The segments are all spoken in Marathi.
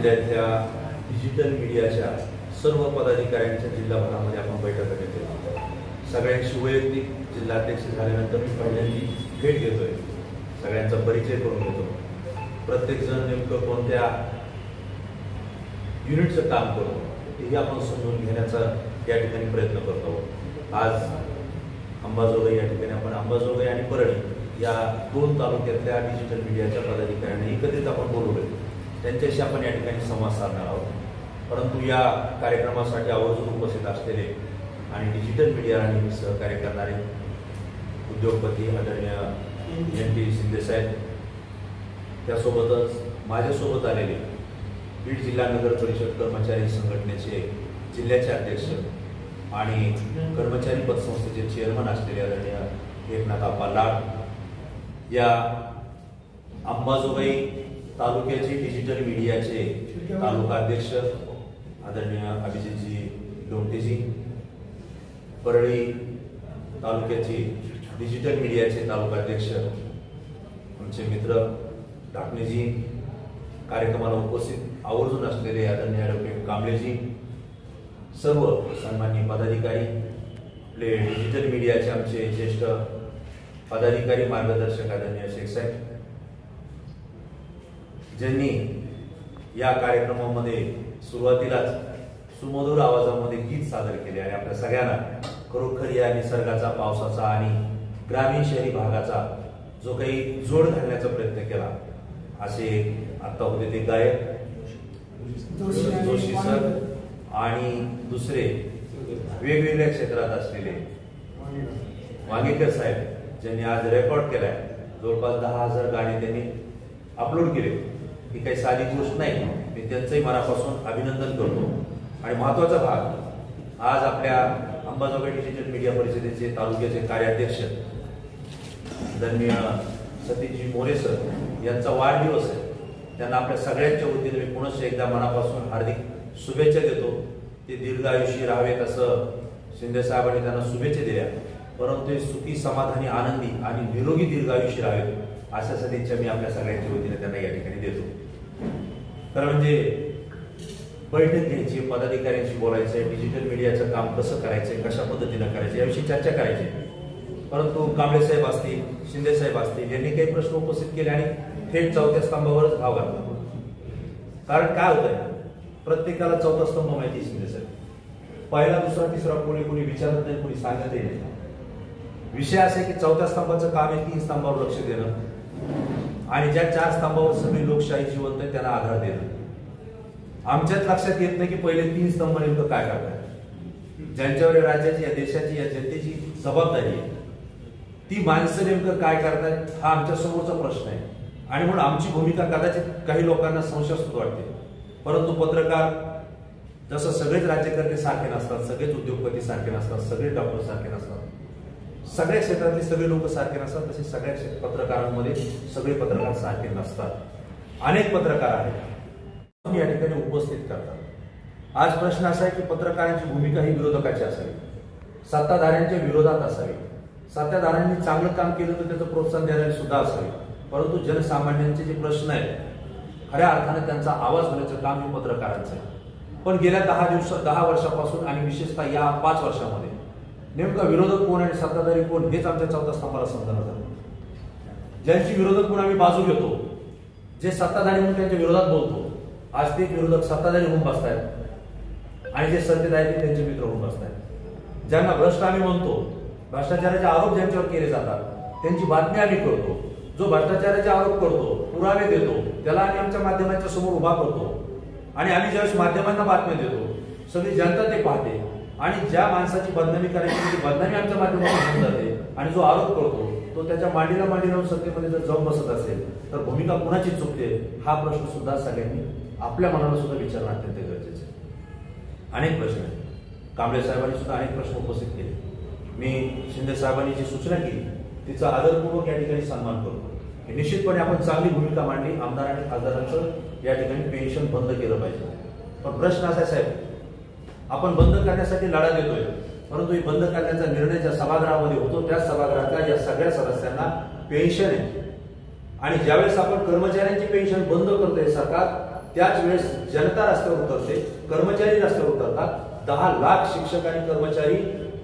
जिल्ह्यातल्या डिजिटल मीडियाच्या सर्व पदाधिकाऱ्यांच्या जिल्हाभरामध्ये आपण बैठका घेतोय। सगळ्यांशी वैयक्तिक जिल्हाध्यक्ष झाल्यानंतर मी पहिल्यांदी भेट घेतोय, सगळ्यांचा परिचय करून घेतो। प्रत्येक जण नेमकं कोणत्या युनिटचं काम करतो तेही आपण समजून घेण्याचा या ठिकाणी प्रयत्न करतो। आज अंबाजोगाई या ठिकाणी आपण अंबाजोगाई आणि परळी या दोन तालुक्यातल्या डिजिटल मीडियाच्या पदाधिकाऱ्यांना एकत्रित आपण बोलवले, त्यांच्याशी आपण या ठिकाणी संवाद साधणार आहोत। परंतु या कार्यक्रमासाठी आवर्जून उपस्थित असलेले आणि डिजिटल मीडियाला नेहमी सहकार्य करणारे उद्योगपती आदरणीय NT शिंदे साहेब, त्यासोबतच माझ्यासोबत आलेले बीड जिल्हा नगर परिषद कर्मचारी संघटनेचे जिल्ह्याचे अध्यक्ष आणि कर्मचारी पतसंस्थेचे चेअरमन असलेले आदरणीय एकनाथ आप्पा लाड, या अंबाजोगाई तालुक्याचे डिजिटल मीडियाचे तालुका अध्यक्ष आदरणीय अभिजितजी लोमटेजी, परळी तालुक्याचे डिजिटल मीडियाचे तालुका अध्यक्ष आमचे मित्र ढाकणेजी, कार्यक्रमाला उपस्थित आवर्जून असलेले आदरणीय ॲडव्होकेट कांबळेजी, सर्व सन्माननीय पदाधिकारी, आपले डिजिटल मीडियाचे आमचे ज्येष्ठ पदाधिकारी मार्गदर्शक आदरणीय शेख साहेब, ज्यांनी या कार्यक्रमामध्ये सुरुवातीलाच सुमधुर आवाजामध्ये गीत सादर केले आणि आपल्या सगळ्यांना खरोखर या निसर्गाचा, पावसाचा आणि ग्रामीण शहरी भागाचा जो काही जोड घालण्याचा प्रयत्न केला, असे आता होते ते गायक जोशी सर आणि दुसरे वेगवेगळ्या क्षेत्रात असलेले वांगेकर साहेब, ज्यांनी आज रेकॉर्ड केलाय। जवळपास 10,000 गाणे त्यांनी अपलोड केले। ही काही साधी गोष्ट नाही, मी त्यांचंही मनापासून अभिनंदन करतो। आणि महत्वाचा भाग, आज आपल्या अंबाजोगाई डिजिटल मीडिया परिषदेचे तालुक्याचे कार्याध्यक्ष आदरणीय सतीशजी मोरे सर यांचा वाढदिवस आहे। त्यांना आपल्या सगळ्यांच्या वतीने मी पुनश्च एकदा मनापासून हार्दिक शुभेच्छा देतो। ते दीर्घ आयुष्य राहावेत असं शिंदे साहेबांनी त्यांना शुभेच्छा दिल्या, परंतु ते सुखी, समाधानी, आनंदी आणि निरोगी दीर्घ आयुष्य राहावेत अशा सदिच्छा मी आपल्या सगळ्यांच्या वतीने त्यांना या ठिकाणी देतो। तर म्हणजे बैठक घ्यायची, पदाधिकाऱ्यांशी बोलायचं, डिजिटल मीडियाचं काम कसं करायचं, कशा पद्धतीनं करायचं याविषयी चर्चा करायची। परंतु कांबळे साहेब असतील, शिंदे साहेब असतील, यांनी काही प्रश्न उपस्थित केले आणि थेट चौथ्या स्तंभावरच भाव घातला। कारण काय होत आहे, प्रत्येकाला चौथा स्तंभ माहिती शिंदे साहेब, पहिला, दुसरा, तिसरा कोणी विचारत नाही, कोणी सांगतही नाही। विषय असा आहे की चौथ्या स्तंभाचं काम आहे 3 स्तंभावर लक्ष देणं आणि ज्या 4 स्तंभावर सगळी लोकशाही जिवंत आहे त्यांना आधार देणं। आमच्यात लक्षात येत नाही की पहिले 3 स्तंभ नेमकं काय करतात, ज्यांच्यावर राज्याची, या देशाची, या जनतेची जबाबदारी आहे, ती माणसं नेमकं काय करतात हा आमच्या समोरचा प्रश्न आहे। आणि म्हणून आमची भूमिका कदाचित काही लोकांना संशयास्पद वाटते, परंतु पत्रकार जसं सगळेच राज्यकर्ते सारखे नसतात, सगळेच उद्योगपती सारखे नसतात, सगळे डॉक्टर सारखे नसतात, सगळ्या क्षेत्रातले सगळे लोक सारखे नसतात, तसे सगळ्या पत्रकारांमध्ये सगळे पत्रकार सारखे नसतात। अनेक पत्रकार आहेत या ठिकाणी उपस्थित करतात। आज प्रश्न असा आहे की पत्रकारांची भूमिका ही विरोधकाची असावी, सत्ताधाऱ्यांच्या विरोधात असावी, सत्ताधाऱ्यांनी चांगलं काम केलं तर त्याचं प्रोत्साहन द्यायला सुद्धा असावे, परंतु जनसामान्यांचे जे प्रश्न आहेत खऱ्या अर्थाने त्यांचा आवाज होण्याचं काम हे पत्रकारांचं आहे। पण गेल्या 10 वर्षापासून आणि विशेषतः या 5 वर्षामध्ये नेमका विरोधक कोण आणि सत्ताधारी कोण हेच आमच्या चौथ्या स्तंभाला समजणार झालं। ज्यांची विरोधक कोण आम्ही बाजू घेतो, जे सत्ताधारी म्हणून त्यांच्या विरोधात बोलतो, आज ते विरोधक सत्ताधारी होऊन बसतायत आणि जे सत्तेत आहेत ते त्यांचे मित्र होऊन बसतायत। ज्यांना भ्रष्ट आम्ही म्हणतो, भ्रष्टाचाराचे आरोप ज्यांच्यावर केले जातात त्यांची बातमी आम्ही करतो, जो भ्रष्टाचाराचे आरोप करतो, पुरावे देतो, त्याला आम्ही आमच्या माध्यमांच्या समोर उभा करतो आणि आम्ही ज्यावेळेस माध्यमांना बातम्या देतो सगळी जनता ते पाहते आणि ज्या माणसाची बदनामी करायची ती बदनामी आमच्या माध्यमातून होऊन जाते आणि जो आरोप करतो तो त्याच्या मांडीला मांडी लावून सत्तेमध्ये जर जाऊन बसत असेल तर भूमिका कुणाची चुकते हा प्रश्न सुद्धा सगळ्यांनी आपल्या मनाला सुद्धा विचारणं अत्यंत गरजेचं आहे। अनेक प्रश्न आहेत, कांबळे साहेबांनी सुद्धा अनेक प्रश्न उपस्थित केले। मी शिंदे साहेबांनी जी सूचना केली तिचा आदरपूर्वक या ठिकाणी सन्मान करतो। निश्चितपणे आपण चांगली भूमिका मांडली, आमदार आणि खासदारांचं या ठिकाणी पेन्शन बंद केलं पाहिजे। पण प्रश्न असा आहे साहेब, आपण बंद करण्यासाठी लढा देतोय, परंतु हे बंद करण्याचा निर्णय ज्या सभागृहामध्ये होतो त्या सभागृहाच्या या सगळ्या सदस्यांना पेन्शन आहे आणि ज्यावेळेस आपण कर्मचाऱ्यांची पेन्शन बंद करतोय सरकार, त्याच वेळेस जनता रस्त्यावर उतरते, कर्मचारी रस्त्यावर उतरतात. 10 लाख शिक्षक आणि कर्मचारी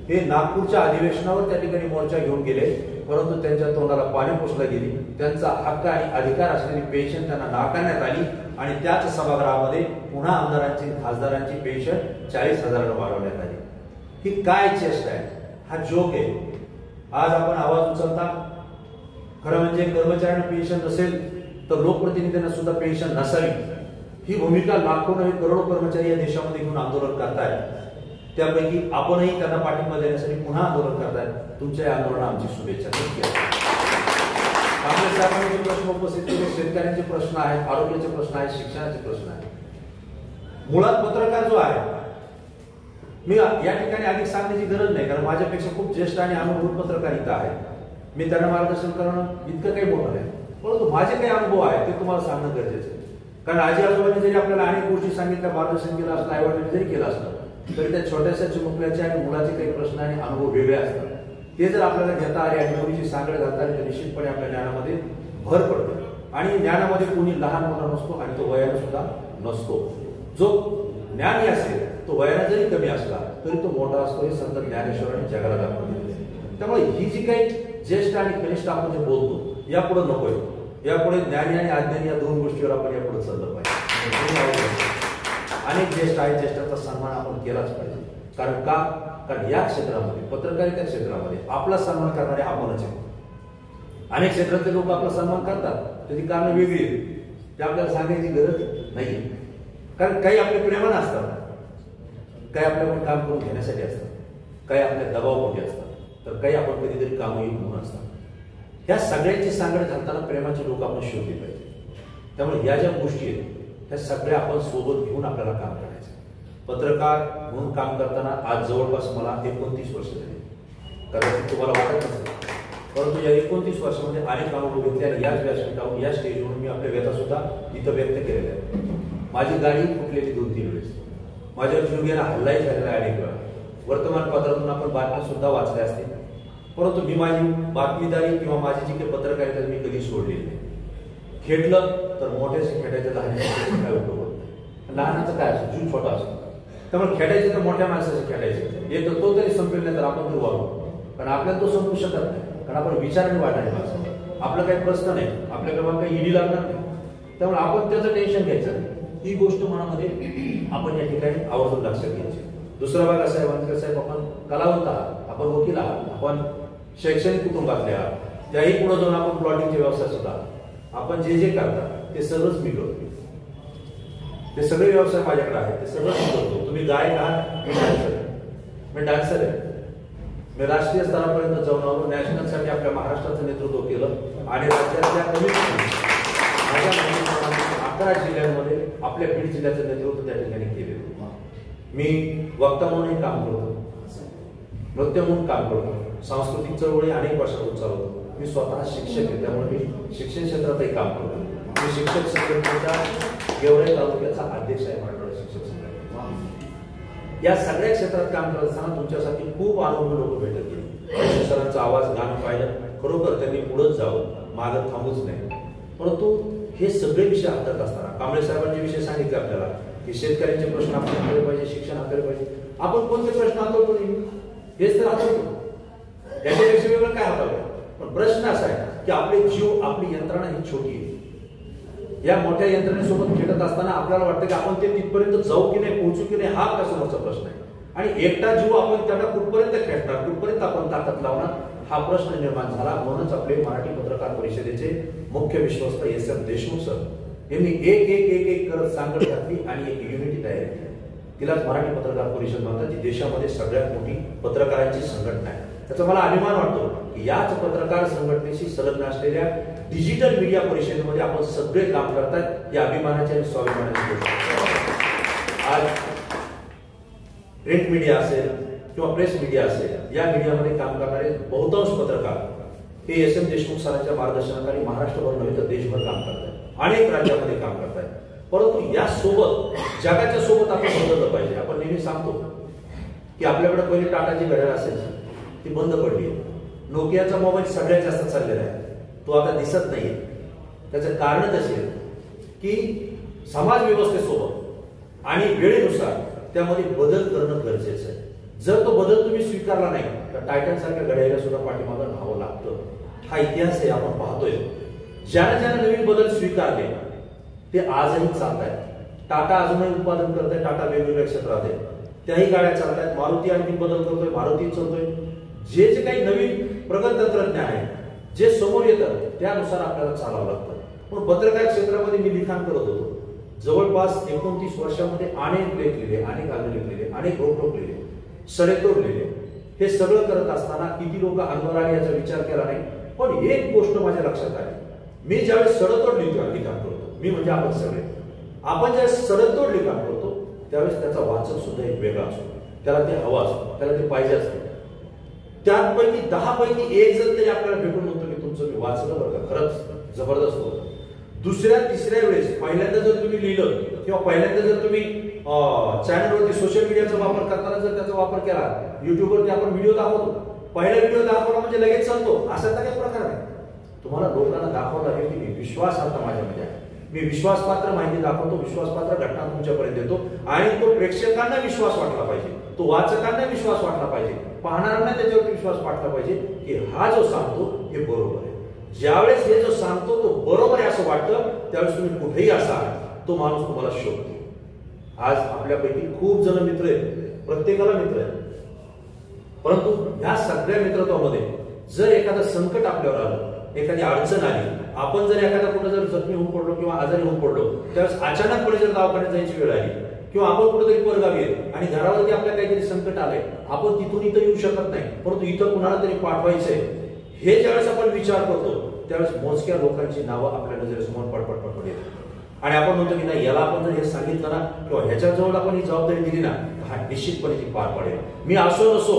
हे नागपूरच्या अधिवेशनावर त्या ठिकाणी मोर्चा घेऊन गेले, परंतु त्यांच्या तोंडाला पाणी पुसलं गेली. त्यांचा हक्क आणि अधिकार असलेली पेन्शन त्यांना नाकारण्यात आली आणि त्याच सभागृहामध्ये पुन्हा आमदारांची खासदारांची पेन्शन 40,000 वाढवण्यात आली. ही काय चेष्टा आहे? हा जोक आहे. आज आपण आवाज उचलता. खरं म्हणजे कर्मचाऱ्यांना पेन्शन नसेल तर लोकप्रतिनिधींना सुद्धा पेन्शन नसावी, ही भूमिका लाखो नव्हे करोडो कर्मचारी या देशामध्ये घेऊन आंदोलन करतायत. त्यापैकी आपणही त्यांना पाठिंबा देण्यासाठी पुन्हा आंदोलन करतायत. तुमच्या या आंदोलनाला आमची शुभेच्छा. काँग्रेस साहेबांनी जे प्रश्न उपस्थित केले, शेतकऱ्यांचे प्रश्न आहेत, आरोग्याचे प्रश्न आहेत, शिक्षणाचे प्रश्न आहेत. मुळात पत्रकार जो आहे, मी या ठिकाणी अधिक सांगण्याची गरज नाही, कारण माझ्यापेक्षा खूप ज्येष्ठ आणि अनुभवी पत्रकार इथं आहेत. मी त्यांना मार्गदर्शन करणं इतकं काही मोठं नाही, परंतु माझे काही अनुभव आहेत ते तुम्हाला सांगणं गरजेचं आहे. कारण आजी आजोबांनी जरी आपल्याला अनेक गोष्टी सांगितल्या, मार्गदर्शन केलं असलं, आईवडिलांनी जरी केलं असलं, तरी त्या छोट्याशा चिमुकल्याचे आणि मुलाचे काही प्रश्न आणि अनुभव वेगळे असतात. ते जर आपल्याला घेता आले आणि कोणीची सांगड घालता आली तर निश्चितपणे आपल्या ज्ञानामध्ये भर पडते. आणि ज्ञानामध्ये कोणी लहान मोठा नसतो आणि तो वयाने सुद्धा नसतो. जो ज्ञानी असेल तो वयाने जरी कमी असला तरी तो मोठा असतो, हे संत ज्ञानेश्वरांनी जगाला दाखवून दिले. त्यामुळे ही जी काही ज्येष्ठ आणि कनिष्ठ आपण जे बोलतो, यापुढे नकोय. यापुढे ज्ञानी आणि अज्ञानी या दोन गोष्टीवर आपण यापुढे चाललं पाहिजे. अनेक ज्येष्ठ आहेत, ज्येष्ठांचा सन्मान आपण केलाच पाहिजे. कारण का? कारण या क्षेत्रामध्ये, पत्रकारिता क्षेत्रामध्ये आपला सन्मान करणारे आपणच आहे. अनेक क्षेत्रातले लोक आपला सन्मान करतात, त्याची कारण वेगळी आहेत, ते आपल्याला सांगायची गरज नाही. कारण काही आपले प्रेमाने असतात, काही आपल्याकडून काम करून घेण्यासाठी असतात, काही आपल्या दबावापोटी असतात, तर काही आपण कधीतरी कामही म्हणून असतात. ह्या सगळ्यांची सांगड घालताना प्रेमाचे लोक आपण शोधले पाहिजे. त्यामुळे या ज्या गोष्टी आहेत ह्या सगळ्या आपण सोबत घेऊन आपल्याला काम करायचं. पत्रकार म्हणून काम करताना आज जवळपास मला 29 वर्ष झाली. कदाचित तुम्हाला वाटत नसेल, परंतु या 29 वर्षामध्ये अनेक अनुभव घेतले आणि याच व्यासपीठावर, या स्टेजवरून मी आपल्या व्यथा सुद्धा इथं व्यक्त केलेल्या आहेत. माझी गाडी फुटलेली 2-3 वेळेस, माझ्यावर जीवघेणा हल्लाही झालेला आहे अनेक वेळा. वर्तमानपत्रातून आपण बातम्या सुद्धा वाचल्या असतील, परंतु मी माझी बातमीदारी किंवा माझी जी काही पत्रकारिता मी कधी सोडलेली नाही. खेटलं तर मोठ्याशी खेटायचं, लहानाचं काय उपयोग होत नाही. लहानाचं काय असतं, जीव छोटा असतो, त्यामुळे खेटायचे तर मोठ्या माणसाचे खेटायचे. हे तर तो तरी संपेल नाही तर आपण तरी वागू, कारण आपल्याला तो संपू शकत नाही. कारण आपण विचाराने वाढणारे माणसं, आपलं काही प्रश्न नाही, आपल्याकडे काही ईडी लागणार नाही, त्यामुळे आपण त्याचं टेन्शन घ्यायचं नाही. ही गोष्ट मनामध्ये आपण या ठिकाणी आवर्जून लक्षात घ्यायची. दुसरा भाग असा आहे, वानकर साहेब, आपण कलावंत आहात, आपण वकील आहात, आपण शैक्षणिक कुटुंबातले आहात, त्याही पुढे जाऊन आपण प्लॉटिंगचे व्यवसाय सुद्धा, आपण जे जे करता ते सगळंच मी करतो. ते सगळे व्यवसाय माझ्याकडे आहेत, ते सगळंच मी करतो. तुम्ही गायक आहात, मी डान्सर आहे. मी राष्ट्रीय स्तरापर्यंत जाऊन आलो, नॅशनलसाठी आपल्या महाराष्ट्राचं नेतृत्व केलं आणि राज्यातल्या कमीत कमी 11 जिल्ह्यांमध्ये आपल्या बीड जिल्ह्याचं नेतृत्व त्या ठिकाणी केलेलं. मी वक्ता म्हणूनही काम करतो, नृत्य म्हणून काम करतो, सांस्कृतिक चळवळी अनेक वर्षातून चालवतो. मी स्वतः शिक्षक आहे, त्यामुळे मी शिक्षण क्षेत्रातही काम करतो. मी शिक्षक संघटनेच्या गेवराई तालुक्याचा अध्यक्ष आहे, मराठवाडा शिक्षक संघटना. या सगळ्या क्षेत्रात काम करत असताना तुमच्यासाठी खूप अनुभवी लोक भेटत गेले. सरांचा आवाज गाणं पाहिलं, खरोखर त्यांनी पुढेच जावं, मागं थांबूच नाही. परंतु हे सगळे विषय हातात असताना कांबळे साहेबांचे विषय सांगितले आपल्याला की शेतकऱ्यांचे प्रश्न आपण हाताळले पाहिजे, शिक्षण हाताळले पाहिजे. आपण कोणते प्रश्न हाताळतो हेच तर हाताळतो, याच्यापेक्षा वेगळं काय हाताळतो. पण प्रश्न असा आहे की आपले जीव, आपली यंत्रणा ही छोटी आहे. या मोठ्या यंत्रणेसोबत खेळत असताना आपल्याला वाटतं की आपण ते तिथपर्यंत जाऊ की नाही, पोहोचू की नाही, हा समोरचा प्रश्न आहे. आणि एकटा जीव आपण त्यांना कुठपर्यंत खेळणार, कुठपर्यंत आपण ताकद लावणार, हा प्रश्न निर्माण झाला. म्हणूनच आपले मराठी पत्रकार परिषदेचे मुख्य विश्वस्त एस.एम. देशमुख सर यांनी एक एक एक एक करत सांगड घातली आणि एक युनिटी तयार केली. तिलाच मराठी पत्रकार परिषद म्हणतात, जी देशामध्ये सगळ्यात मोठी पत्रकारांची संघटना आहे. त्याचा मला अभिमान वाटतो की याच पत्रकार संघटनेशी संलग्न असलेल्या डिजिटल मीडिया परिषदेमध्ये आपण सगळे काम करतात. या अभिमानाची आणि स्वाभिमानाची गोष्ट. आज प्रिंट मीडिया असेल किंवा प्रेस मीडिया असेल, या मीडियामध्ये काम करणारे बहुतांश पत्रकार हे एस.एम. देशमुख सरांच्या मार्गदर्शनाखाली महाराष्ट्रभर नव्हे तर देशभर काम करतात, अनेक राज्यामध्ये काम करतात. परंतु या सोबत जगाच्या सोबत आपण बदललं पाहिजे. आपण नेहमी सांगतो की आपल्याकडे पहिली टाटाची घड्याळ असेल, ती बंद पडली. नोकियाचा मोबाईल सगळ्यात जास्त चाललेला आहे, तो आता दिसत नाहीये. त्याचं कारण असे की समाज व्यवस्थेसोबत आणि वेळेनुसार त्यामध्ये बदल करणं गरजेचं आहे. जर तो बदल तुम्ही स्वीकारला नाही तर टायटन सारख्या घड्याळाला सुद्धा पाठीमागं राहावं लागतं. हा इतिहास आहे, आपण पाहतोय. ज्याने नवीन बदल स्वीकारले ते आजही चालत आहेत. टाटा अजूनही उत्पादन करत आहे, टाटा वेगवेगळ्या क्षेत्रात आहे, त्याही गाड्या चालत आहेत. मारुती आणखी बदल करतोय, मारुती चालतोय. जे काही नवीन प्रगत तंत्रज्ञान आहे जे समोर येतं त्यानुसार आपल्याला चालावं लागतं. पण पत्रकार क्षेत्रामध्ये मी लिखाण करत होतो. जवळपास 29 वर्षामध्ये अनेक लेख लिहिले, अनेक आलेख लिहिले, अनेक रोखोक लिहिले, सडेतोड लिहिले. हे सगळं करत असताना किती लोक अंगावर आले याचा विचार केला नाही. पण एक गोष्ट माझ्या लक्षात आली, मी ज्यावेळेस सडतोड लिखाण करतो, मी म्हणजे आपण सगळे, आपण ज्यावेळेस सडतोड लिखाण करतो त्यावेळेस त्याचा वाचक सुद्धा एक वेगळा असतो. त्याला ते हवा असतो, त्याला ते पाहिजे असतं. त्यापैकी 10 पैकी 1 जण तरी आपल्याला भेटून म्हणतो की तुमचं मी वाचलं बरं का, खरंच जबरदस्त होतं. दुसऱ्या तिसऱ्या वेळेस पहिल्यांदा जर तुम्ही लिहिलं किंवा पहिल्यांदा जर तुम्ही चॅनलवरती सोशल मीडियाचा वापर करताना जर त्याचा वापर केला, युट्यूबवरती आपण व्हिडिओ दाखवतो, पहिला व्हिडिओ दाखवला म्हणजे लगेच चालतो असा तर काही प्रकार नाही. तुम्हाला लोकांना दाखवावं लागेल की मी विश्वासार्थ माझ्यामध्ये आहे, मी विश्वासपात्र माहिती दाखवतो, विश्वासपात्र घटना तुमच्यापर्यंत देतो आणि तो प्रेक्षकांना विश्वास वाटला पाहिजे, तो वाचकांना विश्वास वाटला पाहिजे, पाहणाऱ्यांना त्याच्यावरती विश्वास वाटला पाहिजे की हा जो सांगतो हे बरोबर आहे. ज्यावेळेस हे जो सांगतो तो बरोबर आहे असं वाटतं त्यावेळेस तुम्ही कुठेही असाल तो माणूस तुम्हाला शोधतो. आज आपल्यापैकी खूप जण मित्र आहेत, प्रत्येकाला मित्र आहेत, परंतु या सगळ्या मित्रत्वामध्ये जर एखादं संकट आपल्यावर आलं, एखादी अडचण आली, आपण जर एखादा कुठं जर जखमी होऊन पडलो किंवा आजारी होऊन पडलो, त्यावेळेस अचानकपणे जर दवाखान्यात जायची वेळ आली किंवा आपण कुठेतरी परगावी आहे आणि घरावरती आपल्या काहीतरी संकट आलंय, आपण तिथून इथं येऊ शकत नाही, परंतु इथं कुणाला तरी पाठवायचंय, हे ज्यावेळेस आपण विचार करतो त्यावेळेस मोजक्या लोकांची नावं आपल्या नजरेसमोर पडपड येतात आणि आपण म्हणतो की नाही, याला आपण जर हे सांगितलं ना किंवा ह्याच्याजवळ आपण ही जबाबदारी दिली ना, हा निश्चितपणे ती पार पडेल. मी असो नसो,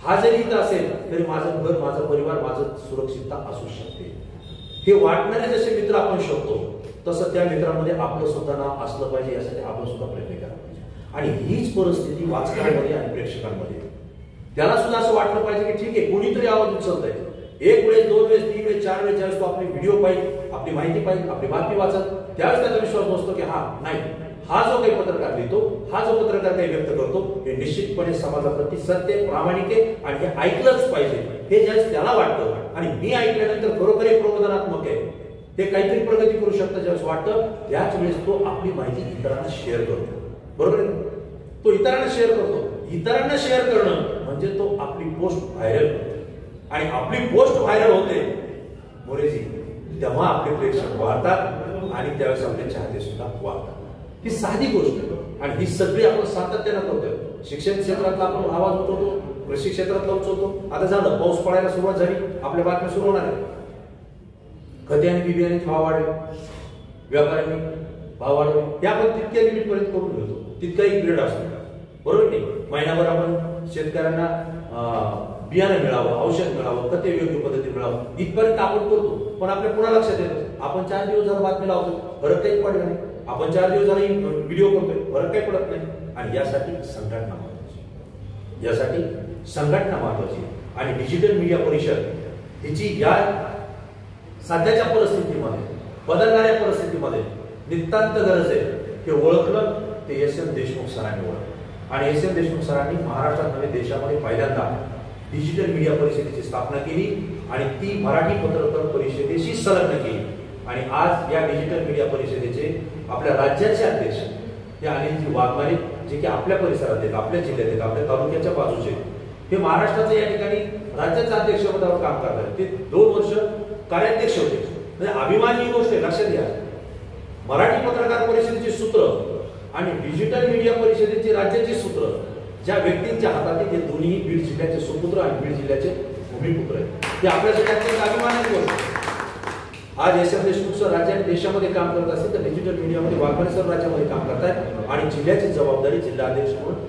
हा जरी इथं असेल तरी माझं घर, माझा परिवार, माझं सुरक्षितता असू शकते. हे वाटणारे जसे मित्र आपण शोधतो तसं त्या मित्रामध्ये आपलं सुद्धा नाव असलं पाहिजे, यासाठी आपण सुद्धा प्रयत्न केला पाहिजे. आणि हीच परिस्थिती वाचकांमध्ये आणि प्रेक्षकांमध्ये, त्याला सुद्धा असं वाटलं पाहिजे की ठीक आहे, कोणीतरी आवाज उचलत आहे. 1 वेळेस, 2 वेळेस, 3 वेळेस, 4 वेळेस ज्यावेळेस तो आपली व्हिडिओ पाहिजे, आपली माहिती पाहिजे, आपली बातमी वाचत, त्यावेळेस त्याचा विश्वास बसतो की हा नाही, हा जो काही पत्रकार लिहितो, हा जो पत्रकार काही व्यक्त करतो हे निश्चितपणे समाजाप्रती सत्य, प्रामाणिक आहे आणि हे ऐकलंच पाहिजे. हे ज्यावेळेस त्याला वाटतं आणि मी ऐकल्यानंतर खरोखर प्रबोधनात्मक आहे, ते काहीतरी प्रगती करू शकतं ज्यावेळेस वाटतं, त्याच वेळेस तो आपली माहिती इतरांना शेअर करतो. बरोबर आहे, तो इतरांना शेअर करतो. इतरांना शेअर करणं म्हणजे तो आपली पोस्ट व्हायरल करतो आणि आपली पोस्ट व्हायरल होते मोरेजी, तेव्हा आपले प्रेक्षक वाढतात आणि त्यावेळेस आपले चाहते सुद्धा वाढतात. ही साधी गोष्ट आहे आणि ही सगळी आपण सातत्यानं करतोय. शिक्षण क्षेत्रातला आपण आवाज उठवतो, कृषी क्षेत्रातला उचलतो. आता झालं, पाऊस पडायला सुरुवात झाली, आपल्या बातम्या सुरू होणार आहे. खते आणि बिबियाण्याचे भाव वाढले, व्यापाऱ्यांनी भाव वाढवले, हे आपण तितक्या लिमिट पर्यंत करून घेतो, तितका एक पिरियड असतो. बरोबर नाही, महिनाभर आपण शेतकऱ्यांना बियाणं मिळावं, औषध मिळावं, खते योग्य पद्धतीने मिळावं, इथपर्यंत आपण करतो. पण आपल्या पुन्हा लक्षात येतं, आपण 4 दिवस झाला बातमी लावतो, फरक काही पडला नाही. आपण 4 दिवस झाला व्हिडिओ करतोय, फरक काही पडत नाही. आणि यासाठी संघटना महत्वाची, यासाठी संघटना महत्वाची. आणि डिजिटल मीडिया परिषद हिची या सध्याच्या परिस्थितीमध्ये, बदलणाऱ्या परिस्थितीमध्ये नितांत गरज आहे. हे ओळखलं ते एस.एम. देशमुख सरांनी ओळखलं आणि एस.एम. देशमुख सरांनी महाराष्ट्रात नव्हे देशामध्ये पहिल्यांदा डिजिटल मीडिया परिषदेची स्थापना केली आणि ती मराठी पत्रकार परिषदेशी संलग्न केली. आणि आज या डिजिटल मीडिया परिषदेचे आपल्या राज्याचे अध्यक्ष हे अनिलजी वाघमारे, जे की आपल्या परिसरात आहेत, आपल्या जिल्ह्यात आहेत, आपल्या तालुक्याच्या बाजूचे, हे महाराष्ट्राचे या ठिकाणी राज्याच्या अध्यक्षपदावर काम करतात. ते 2 वर्ष कार्याध्यक्ष होते. म्हणजे अभिमानी गोष्ट आहे, लक्षात घ्या. मराठी पत्रकार परिषदेची सूत्र आणि डिजिटल मीडिया परिषदेची राज्याची सूत्र ज्या व्यक्तींच्या हातात ते दोन्ही बीड जिल्ह्याचे सुपुत्र आणि बीड जिल्ह्याचे भूमिपुत्र आहेत. ते आपल्यासाठी अत्यंत अभिमानाची गोष्ट आहे. आज एस.एम. देशमुख सर राज्यात देशामध्ये काम करत असेल तर डिजिटल मीडियामध्ये वाघमारे सर राज्यामध्ये काम करतायत आणि जिल्ह्याची जबाबदारी जिल्हाध्यक्ष म्हणून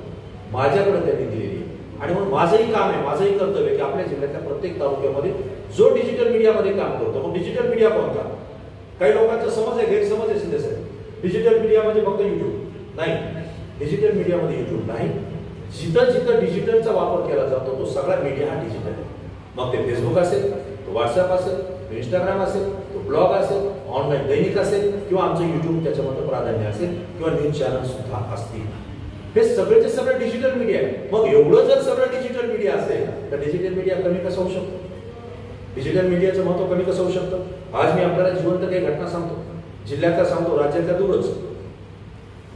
माझ्याकडे त्यांनी दिलेली आहे. आणि म्हणून माझंही काम आहे, माझंही कर्तव्य आहे की आपल्या जिल्ह्यातल्या प्रत्येक तालुक्यामध्ये जो डिजिटल मीडियामध्ये काम करतो, मग डिजिटल मीडिया कोणता? काही लोकांचा समज आहे, गैरसमज आहे सिद्धेस आहे, डिजिटल मीडिया म्हणजे फक्त युट्यूब नाही. डिजिटल मीडियामध्ये युट्यूब नाही, जिथं जिथं डिजिटलचा वापर केला जातो तो सगळा मीडिया हा डिजिटल आहे. मग ते फेसबुक असेल, तो व्हॉट्सअप असेल, तो इंस्टाग्राम असेल, तो ब्लॉग असेल, ऑनलाईन दैनिक असेल किंवा आमचं युट्यूब त्याच्यामध्ये प्राधान्य असेल किंवा न्यूज चॅनल सुद्धा असतील. हे सगळेचे सगळं डिजिटल मीडिया आहे. मग एवढं जर सगळं डिजिटल मीडिया असेल तर डिजिटल मीडिया कमी कसं होऊ शकतो? डिजिटल मीडियाचं महत्व कमी कसं होऊ शकतं? आज मी आपल्याला जिवंत काही घटना सांगतो, जिल्ह्यातल्या सांगतो, राज्यातल्या दूरच.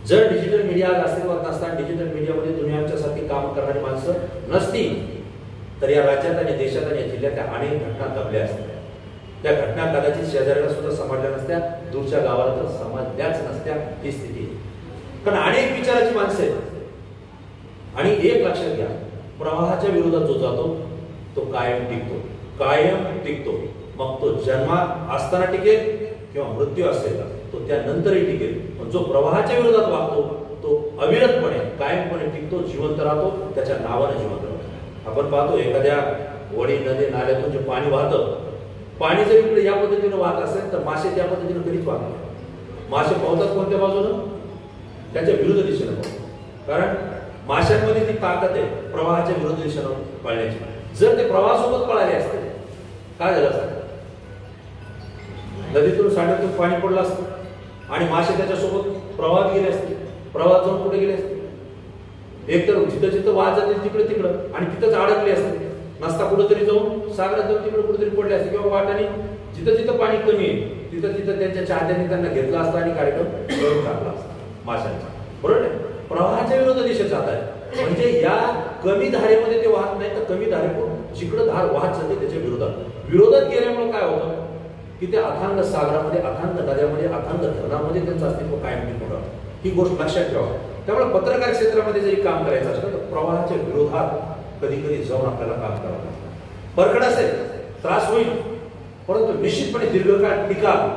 जर डिजिटल मीडिया आज अस्तित्वात नसता, डिजिटल मीडियामध्ये दुनियाच्यासारखी काम करणारी माणसं नसती, तर या राज्यात आणि देशात आणि या जिल्ह्यातल्या अनेक घटना दबल्या असत्या. त्या घटना कदाचित शेजाऱ्याला सुद्धा समजल्या नसत्या, दूरच्या गावाला तर समजल्याच नसत्या. ही स्थिती. कारण अनेक विचाराची माणसं आहेत. आणि एक लक्षात घ्या, प्रवाहाच्या विरोधात जो जातो तो कायम टिकतो, कायम टिकतो. मग तो जन्मात असताना टिकेल किंवा मृत्यू असेल तो त्यानंतरही टिकेल. पण जो प्रवाहाच्या विरोधात वागतो तो अविरतपणे कायमपणे टिकतो, जिवंत राहतो, त्याच्या नावाने जिवंत राहतो. आपण पाहतो एखाद्या वडी, नदी, नाल्यातून जे पाणी वाहतं, पाणी जर इकडे या पद्धतीने वाहत असेल तर मासे त्या पद्धतीने कधीच वाहतात. मासे पावतात कोणत्या बाजूनं? त्याच्या विरुद्ध दिशेने पाहतात. कारण माशांमध्ये ती ताकद आहे प्रवाहाच्या विरुद्ध दिशेनं पळण्याची. जर ते प्रवाहासोबत पळाले असते काय झालं असतं? नदीतून साड्यातून पाणी पडलं असतं आणि मासे त्याच्यासोबत प्रवाहात गेले असते. प्रवाहात जाऊन कुठे गेले असते? एकतर जिथं जिथं वाहत जातील तिकडे तिकडं आणि तिथंच अडकले असते. नसता कुठेतरी जाऊन सागरात जाऊन तिकडे कुठेतरी पडले असते किंवा वाटाने जिथं जिथं पाणी कमी आहे तिथं तिथं त्यांच्या चाहत्यांनी त्यांना घेतला असता आणि कार्यक्रम करून टाकला असता माशांचा. बरोबर आहे? प्रवाहाच्या विरुद्ध दिशेत जात आहे. म्हणजे या कमी धारेमध्ये ते वाहत नाही तर कमी धारेतून जिकडं धार वाहत जाते त्याच्या विरोधात गेल्यामुळे काय होतं की ते अथांग सागरामध्ये, अथांग नद्यामध्ये, अथांग धरणामध्ये त्यांचं अस्तित्व कायम टिकून राहतं. ही गोष्ट लक्षात ठेवा. त्यामुळे पत्रकार क्षेत्रामध्ये जरी काम करायचं असलं तर प्रवाहाच्या विरोधात कधी कधी जाऊन आपल्याला काम करावं लागतं. परखड असेल, त्रास होईल, परंतु निश्चितपणे दीर्घकाळ टिकाल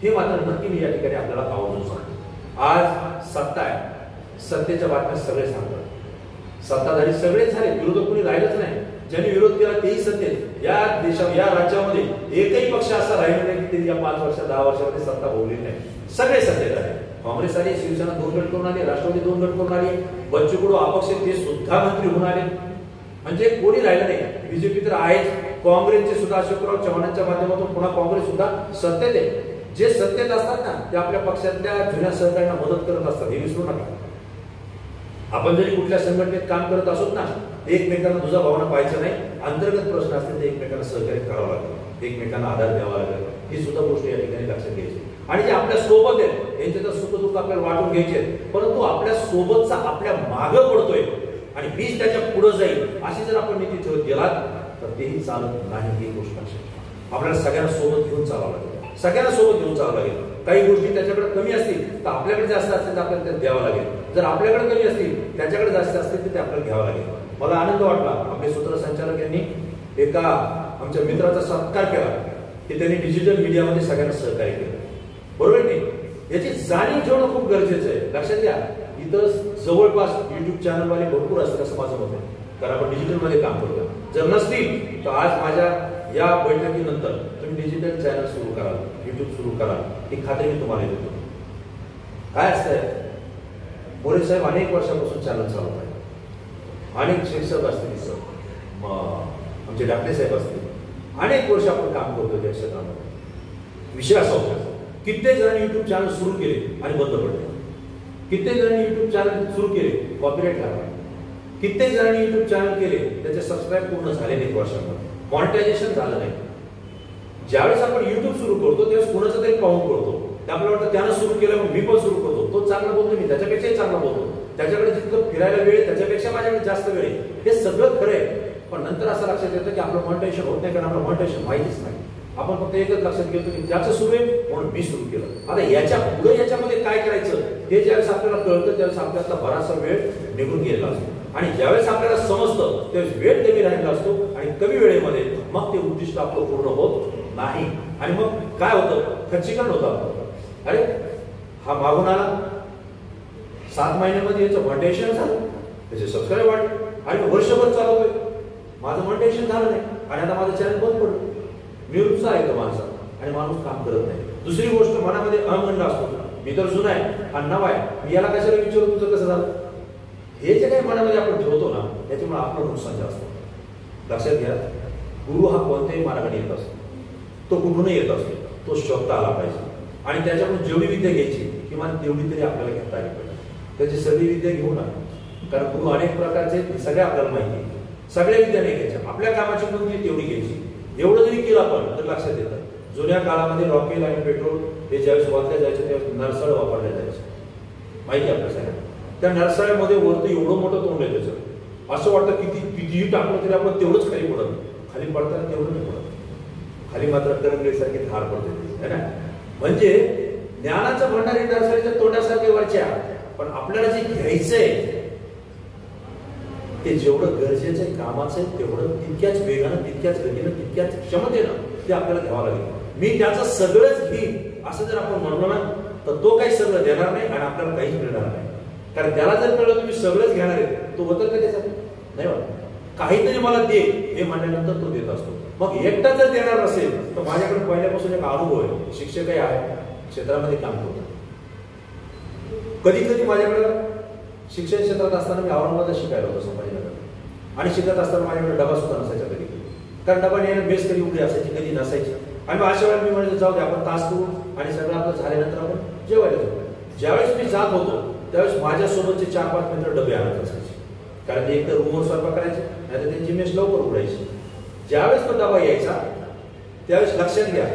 हे मात्र नक्की मी या ठिकाणी आपल्याला आवर्जून सांगतो. आज सत्ता आहे, सत्तेच्या बातम्या सगळे सांगतात. सत्ताधारी सगळेच झाले, विरोधक कोणी राहिलंच नाही. ज्यांनी विरोध केला तेही सत्तेत. या देशात, या राज्यामध्ये एकही पक्ष असा राहिला नाही की या 5 वर्ष 10 वर्षामध्ये सत्ता भोगली नाही. सगळे सत्तेत आहे. काँग्रेस आली, शिवसेना 2 गट करून आली, राष्ट्रवादी 2 गट करून आली, बच्चू कडू अपक्ष ते सुद्धा मंत्री होऊन आले. म्हणजे कोणी राहिलं नाही. बीजेपी तर आहेच. काँग्रेसचे सुद्धा अशोकराव चव्हाणांच्या माध्यमातून पुन्हा काँग्रेस सुद्धा सत्तेत आहे. जे सत्तेत असतात ना ते आपल्या पक्षातल्या जुन्या सहकाऱ्यांना मदत करत असतात, हे विसरू नका. आपण जरी कुठल्या संघटनेत काम करत असोत ना, एकमेकांना तुझा भावना पाहायचं नाही. अंतर्गत प्रश्न असतील तर एकमेकांना सहकार्य करावं लागेल, एकमेकांना आधार द्यावा लागेल. ही सुद्धा गोष्ट या ठिकाणी लक्षात घ्यायची. आणि जे आपल्या सोबत आहेत त्यांचे तर सुख दुःख आपल्याला वाटून घ्यायचे, परंतु आपल्या सोबतचा आपल्या मागं पडतोय आणि मीच त्याच्या पुढे जाईल अशी जर आपण नीती ठेवत गेलात तर तेही चालत नाही. ही गोष्ट लक्षात आपल्याला सगळ्यांना सोबत घेऊन चालावं लागेल, सगळ्यांना सोबत घेऊन चालावं लागेल. काही गोष्टी त्याच्याकडे कमी असतील तर आपल्याकडे जास्त असतील तर आपल्याला द्यावं लागेल. जर आपल्याकडे कमी असतील त्याच्याकडे जास्त असतील तर ते आपल्याला घ्यावं लागेल. मला आनंद वाटला आपले सूत्रसंचालक यांनी एका आमच्या मित्राचा सत्कार केला की त्यांनी डिजिटल मीडियामध्ये सगळ्यांना सहकार्य केलं. बरोबर नाही? याची जाणीव ठेवणं खूप गरजेचं आहे. लक्षात घ्या, इथं जवळपास युट्यूब चॅनलवाले भरपूर असतात असं माझं मत आहे, कारण आपण डिजिटलमध्ये काम करतो. जर नसतील तर आज माझ्या या बैठकीनंतर तुम्ही डिजिटल चॅनल सुरू कराल, युट्यूब सुरू कराल, ही खात्री मी तुम्हाला देतो. काय असतंय, मोरे साहेब अनेक वर्षापासून चॅनल चालवत आहे. अनेक शिक्षक असतील, आमचे डाक्टर साहेब असतील, अनेक वर्ष आपण काम करतो त्या क्षेत्रामध्ये. विषय असा होता, कित्येक जणांनी युट्यूब चॅनल सुरू केले आणि बंद पडले. कित्येक जणांनी युट्यूब चॅनल सुरू केले, कॉपीराईट लागला. कित्येक जणांनी युट्यूब चॅनल केले, त्याचे सबस्क्राईब पूर्ण झाले नाही, वर्षामध्ये मॉनिटायझेशन झालं नाही. ज्यावेळेस आपण युट्यूब सुरू करतो त्यावेळेस कोणाचं तरी पाहून करतो. आपल्याला वाटतं त्यानं सुरू केलं मी पण सुरू करतो, तो चांगला बोलतो, मी त्याच्यापेक्षाही चांगला बोलतो, त्याच्याकडे जितकं फिरायला वेळ त्याच्यापेक्षा माझ्याकडे जास्त वेळ आहे. हे सगळं खरं आहे. पण नंतर असं लक्षात येतं की आपलं मॉनिटायझेशन होत नाही, कारण आपलं मॉनिटायझेशन माहितीच नाही. आपण फक्त एकच लक्षात घेतो की त्याचं सुरू आहे म्हणून मी सुरू केलं. आता याच्या पुढे याच्यामध्ये काय करायचं हे ज्यावेळेस आपल्याला कळतं त्यावेळेस आपल्याला बराचसा वेळ निघून गेलेला असतो. आणि ज्यावेळेस आपल्याला समजतं त्यावेळेस वेळ कमी राहिला असतो आणि कमी वेळेमध्ये मग ते उद्दिष्ट आपलं पूर्ण होत नाही. आणि मग काय होतं, खच्चीकरण होतं आपलं. अरे हा मागून आला, 7 महिन्यामध्ये याचं मॉनिटायझेशन झालं, त्याचे सबस्क्राईब वाढले आणि वर्षभर चालवतोय, माझं मॉनिटायझेशन झालं नाही आणि आता माझं चॅनल बंद पडलं. निरुत्साह येतो माणसाला आणि माणूस काम करत नाही. दुसरी गोष्ट, मनामध्ये अहंगंड असतो, मी तर जुना आहे हा नवा आहे, मी याला कशाला विचारू तुझं कसं झालं. हे जे काही मनामध्ये आपण ठेवतो ना त्याच्यामुळे आपलं नुकसान जास्त होतं. लक्षात घ्या, गुरु हा कोणत्याही मार्गाने येत असतो, तो कुठूनही येत असतो, तो शोधता आला पाहिजे आणि त्याच्याकडून जेवढी विद्या घ्यायची किमान तेवढी तरी आपल्याला घेता आली पाहिजे. त्याची सगळी विद्या घेऊ नका, कारण गुरु अनेक प्रकारचे आहेत, सगळे आपल्याला माहिती आहे. सगळ्या विद्या नाही घ्यायच्या, आपल्या कामाची कोणती तेवढी घ्यायची. एवढं जरी केलं आपण तर लक्षात येतं. जुन्या काळामध्ये रॉकेल आणि पेट्रोल हे ज्यावेळेस वापरले जायचे त्यावेळेस नरसाळ वापरले जायचे, माहिती आहे आपल्या सगळ्यांना. त्या नरसाळ्यामध्ये वरती एवढं मोठं तोंड आहे त्याचं, असं वाटतं कितीही टाकलं तरी आपण तेवढंच खाली पडत, खाली पडताना तेवढं नाही पडत, खाली मात्र करंगळीसारखी धार पडते ना. म्हणजे ज्ञानाचं भंडार हे नरसाळीच्या तोंडासारखे वरच्या, पण आपल्याला जे घ्यायचंय ते जेवढं गरजेचं आहे, कामाचं आहे, तेवढं तितक्याच वेगानं, तितक्याच गतीनं, तितक्याच क्षमतेनं ते आपल्याला घ्यावं लागेल. मी त्याचं सगळंच घेईन असं जर आपण म्हणलो ना तर तो काही सगळं देणार नाही आणि आपल्याला काहीच मिळणार नाही. कारण त्याला जर कळलं तुम्ही सगळंच घेणार आहे, तो होतं का त्याच्यात नाही वाटत. काहीतरी मला दे हे म्हणल्यानंतर तो देत असतो. मग एकटा जर देणार नसेल तर माझ्याकडे पहिल्यापासून एक अनुभव आहे. शिक्षकही आहे, क्षेत्रामध्ये काम करतो. कधी कधी माझ्याकडं शिक्षण क्षेत्रात असताना मी औरंगाबाद शिकायला होतो संभाजीनगर, आणि शिकत असताना माझ्याकडे डबा सुद्धा नसायचा कधी, कारण डबा नेहमी मेस कधी उघडी असायची, कधी नसायची. आणि अशा वेळेला मी म्हणजे जाऊ दे आपण तास करू आणि सगळं आपलं झाल्यानंतर आपण जेवायला जाऊ. ज्यावेळेस मी जात होतो त्यावेळेस माझ्यासोबतचे 4-5 मित्र डबे आणत असायचे, कारण ते एक तर रूमवर स्वयंपाक करायचे, नाही तर त्यांची मेस लवकर उघडायची. ज्यावेळेस तो डबा यायचा त्यावेळेस लक्षात घ्या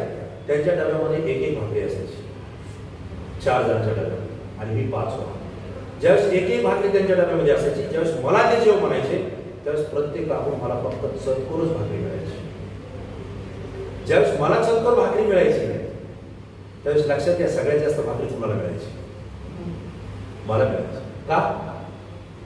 त्यांच्या डब्यामध्ये एक भाकरी असायची, 4 जणांच्या डब्यात, आणि मी 5 होतो. ज्यावेळेस एक भाकरी त्यांच्या डब्यामध्ये असायची, ज्यावेळेस मला ते जेव म्हणायचे त्यावेळेस प्रत्येक आपण मला फक्त चतकोरच भाकरी मिळायची. ज्यावेळेस मला चतकोर भाकरी मिळायची त्यावेळेस लक्षात घ्या सगळ्यात जास्त भाकरी तुम्हाला मिळायची, मला मिळायची. का?